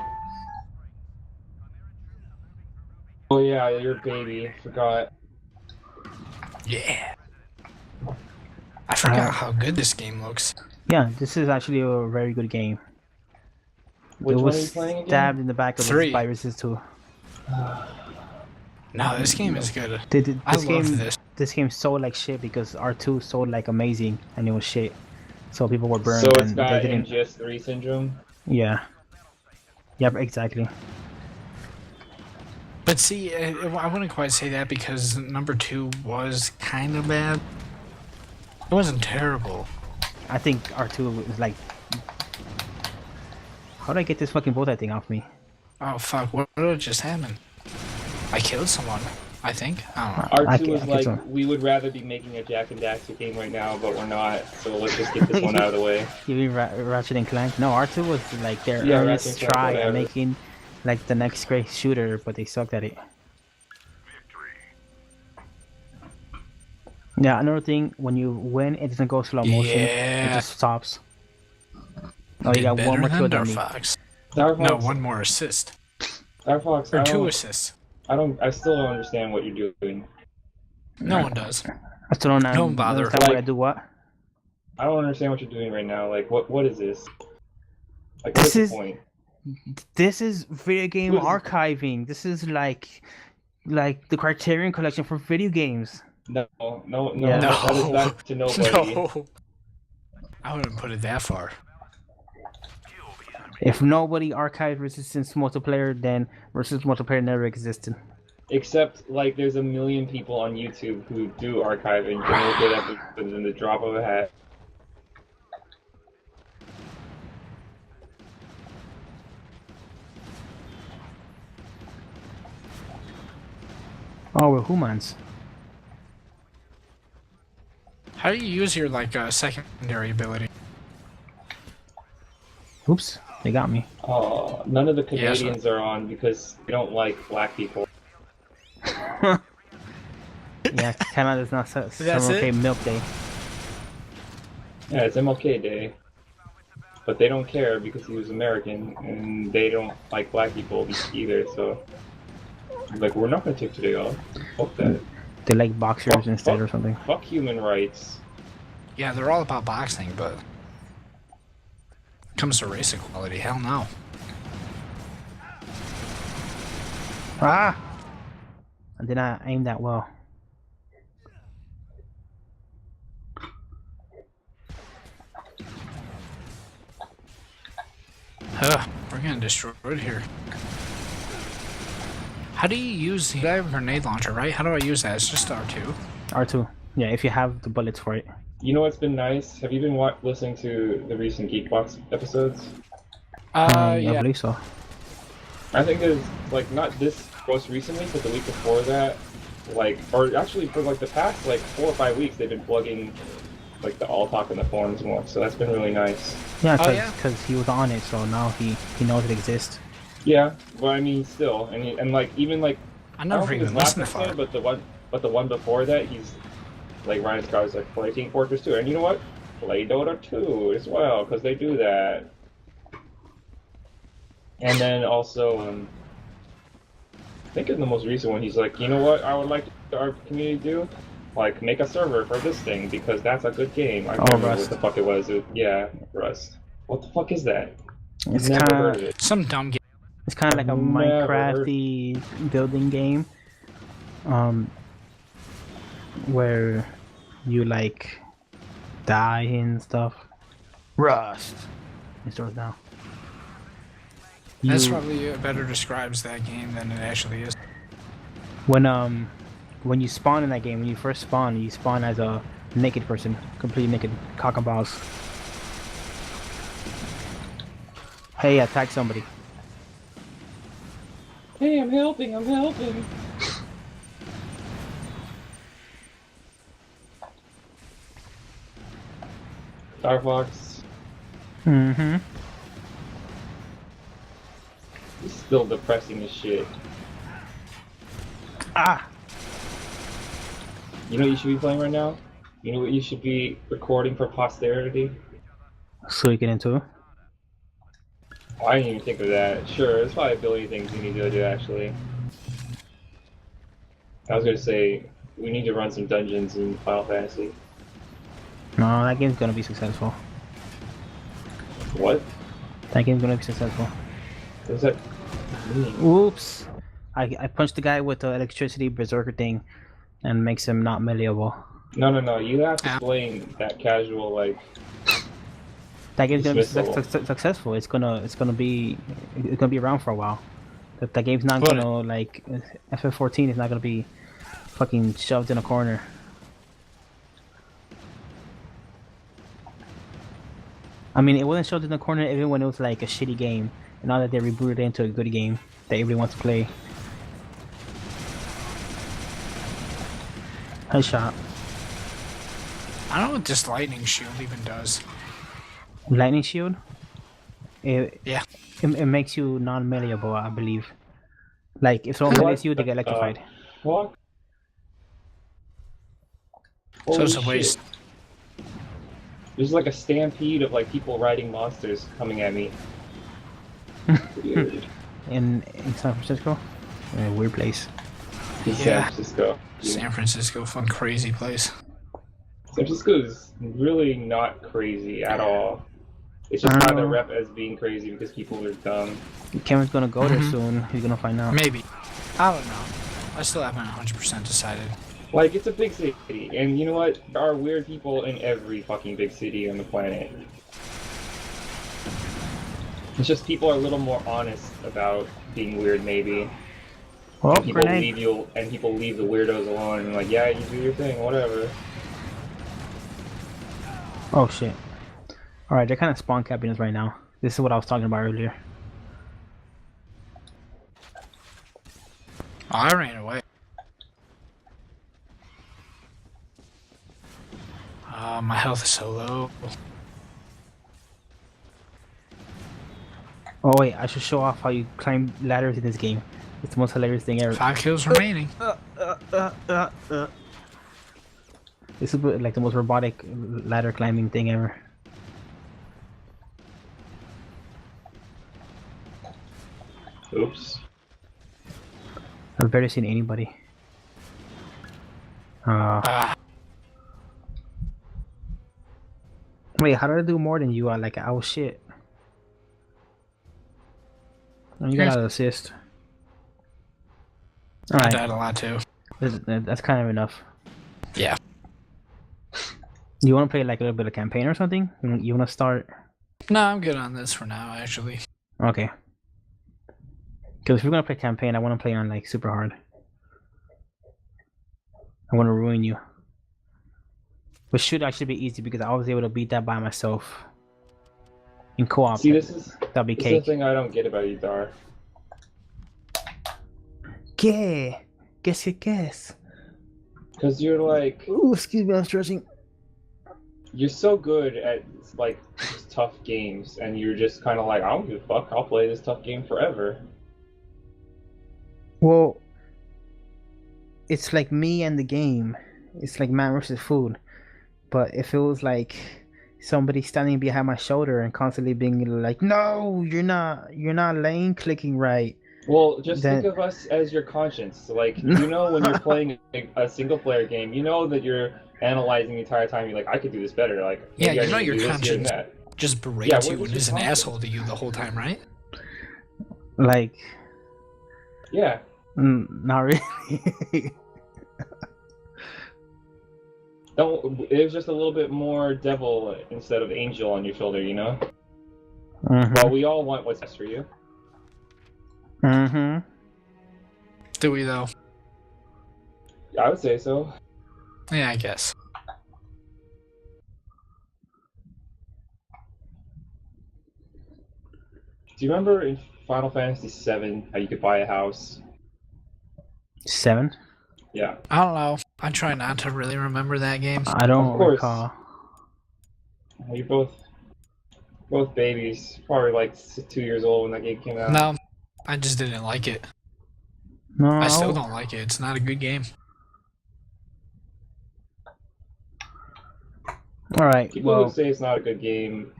Oh yeah, your baby. Forgot. Yeah. I forgot how good this game looks. Yeah, this is actually a very good game. Which it one was are you playing again? stabbed in the back of Three. by Resist 2. No, this game is good. I This love game, this. this game sold like shit because R2 sold like amazing and it was shit. So people were burned So it's and got they didn't. MGS3 syndrome. Yeah. Yep, exactly. But see, I wouldn't quite say that because number 2 was kind of bad. It wasn't terrible. I think R2 was like. How did I get this fucking bolt thing off me? Oh fuck, what just happened? I killed someone, I think. I don't know. R2 was I like, can't- we would rather be making a Jack and Daxter game right now, but we're not, so let's just get this one out of the way. You mean Ratchet and Clank? No, R2 was like their Yeah, earnest Ratchet and Clank, try at whatever. making like the next great shooter, but they sucked at it. Yeah, another thing, when you win, it doesn't go slow motion. It Yeah. just stops. Oh, you Did got one more better kill than than me. Darfox. Darfox, No, one more assist. Darfox, Or 2 assists. I still don't understand what you're doing. No one does. I still don't Don't bother. understand why I Like- do what? I don't understand what you're doing right now. Like, what is this? Like, This what's the is- point? This is video game What is- archiving. This is like the Criterion collection for video games. No, Yeah. that is back to nobody. No. I wouldn't put it that far. If nobody archived Resistance multiplayer, then Resistance multiplayer never existed. Except, like, there's a million people on YouTube who do archiving. You can look it up in the drop of a hat. Oh, we're humans. How do you use your like secondary ability? Oops, they got me. None of the Yeah, so- Canadians are on because they don't like black people. Yeah, Canada's not That's okay it? milk day. Yeah, it's MLK Day. But they don't care because he was American, and they don't like black people either, so... Like, we're not gonna take today off. Fuck that. They like boxers instead or something. Fuck human rights. Yeah, they're all about boxing, but comes to race equality, hell no. Ah! I did not aim that well. We're getting destroyed here. How do you use? I have a grenade launcher, right? How do I use that? It's just R2. R2. Yeah, if you have the bullets for it. You know what's been nice? Have you been listening to the recent Geekbox episodes? I Yeah. believe so. I think there's, like, not this most recently, but the week before that, like, or actually for, like, the past, like, 4 or 5 weeks, they've been plugging, like, the alltalk in the forums more, so that's been really nice. Yeah, Oh, yeah? because he was on it, so now he knows it exists. Yeah, well, I mean, still, and like, even, like, I I don't never think even it's last listened to episode, far. but the one before that, he's, like, Ryan Scott's like, play Team Fortress 2, and you know what? Play Dota 2 as well, because they do that. And then also, I think in the most recent one, he's like, you know what I would like our community to do? Like, make a server for this thing, because that's a good game. I can't remember Rust. what the fuck it was. Yeah, Rust. What the fuck is that? It's Never kind heard of of it. Some dumb game. it's kind of like a Never Minecrafty building game, where you like die and stuff. Rust. It starts now. That's You- probably better describes that game than it actually is. when you spawn in that game, when you first spawn, you spawn as a naked person, completely naked, cock and balls. Hey, attack somebody. Hey, I'm helping, I'm helping. Darfox, Mm-hmm. he's still depressing as shit. Ah! You know what you should be playing right now? You know what you should be recording for posterity? So you get into. Oh, I didn't even think of that. Sure, there's probably a billion things you need to do actually. I was gonna say we need to run some dungeons in Final Fantasy. No, that game's gonna be successful. What? That game's gonna be successful. What does that mean? Oops! I punched the guy with the electricity berserker thing, and makes him not malleable. No. You have to explain that casual like. That game's gonna be Dismissal. successful. It's gonna be around for a while. That game's not But- gonna like FF14 is not gonna be fucking shoved in a corner. I mean, it wasn't shoved in the corner even when it was like a shitty game. And now that they rebooted it into a good game that everybody wants to play. Headshot. I don't know what this lightning shield even does. Lightning shield. Yeah. It makes you non-malleable, I believe. Like if someone melees you, they get electrified. What? So it's a Holy waste. shit. There's like a stampede of like people riding monsters coming at me. Weird. In San Francisco, a weird place. In San Yeah. Francisco. San Francisco, fun crazy place. San Francisco is really not crazy at all. It's just kind of rep as being crazy because people are dumb. Kevin's gonna go there soon. He's gonna find out. Maybe. I don't know. I still haven't 100% decided. Like, it's a big city, and you know what? There are weird people in every fucking big city on the planet. It's just people are a little more honest about being weird, maybe. Oh, And people grenade. people leave the weirdos alone and like, yeah, you do your thing, whatever. Oh shit. Alright, they're kind of spawn capping us right now. This is what I was talking about earlier. Oh, I ran away. My health is so low. Oh wait, I should show off how you climb ladders in this game. It's the most hilarious thing ever. 5 kills remaining. This is like the most robotic ladder climbing thing ever. Oops. I've barely seen anybody. Wait, how did I do more than you? Like, oh shit. Oh, you got an assist. I Alright, died a lot too. that's kind of enough. Yeah. You want to play like a little bit of campaign or something? You want to start? No, I'm good on this for now, actually. Okay. Because if we're gonna play campaign, I want to play on like super hard. I want to ruin you. Which should actually be easy because I was able to beat that by myself. In co-op, See, this is that'd be the cake. thing I don't get about you, Dar. ¿Qué? ¿Qué es? Because you're like, Ooh, excuse me, I'm stretching. you're so good at like tough games, and you're just kind of like, I don't give a fuck, I'll play this tough game forever. Well, it's like me and the game. It's like man versus food. But if it was like somebody standing behind my shoulder and constantly being like, "No, you're not lane clicking right." Well, just Then- think of us as your conscience. Like, you know, when you're playing a single player game, you know that you're analyzing the entire time. You're like, I could do this better. Like, Yeah, maybe I you know need to your do this here and conscience that. just Yeah, berates what you is and your is an conscience? asshole to you the whole time, right? Like, Yeah. not really. Don't. It was just a little bit more devil instead of angel on your shoulder, you know. Mhm. Well, we all want what's best for you. Mhm. Do we though? I would say so. Yeah, I guess. Do you remember in Final Fantasy VII how you could buy a house? 7. Yeah. I don't know. I try not to really remember that game. I don't Of course. recall. You're both babies, probably like 2 years old when that game came out. No, I just didn't like it. No, I still don't like it. It's not a good game. All right. People Well, who say it's not a good game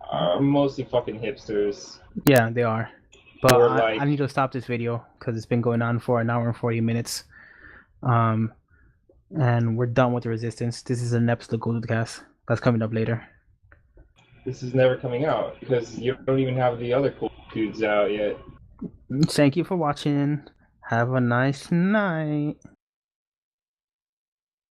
are mostly fucking hipsters. yeah, they are. But Or I like- need to stop this video because it's been going on for an hour and 40 minutes. And we're done with the Resistance. This is an episode of Golden Cast that's coming up later. This is never coming out because you don't even have the other cool dudes out yet. Thank you for watching. Have a nice night.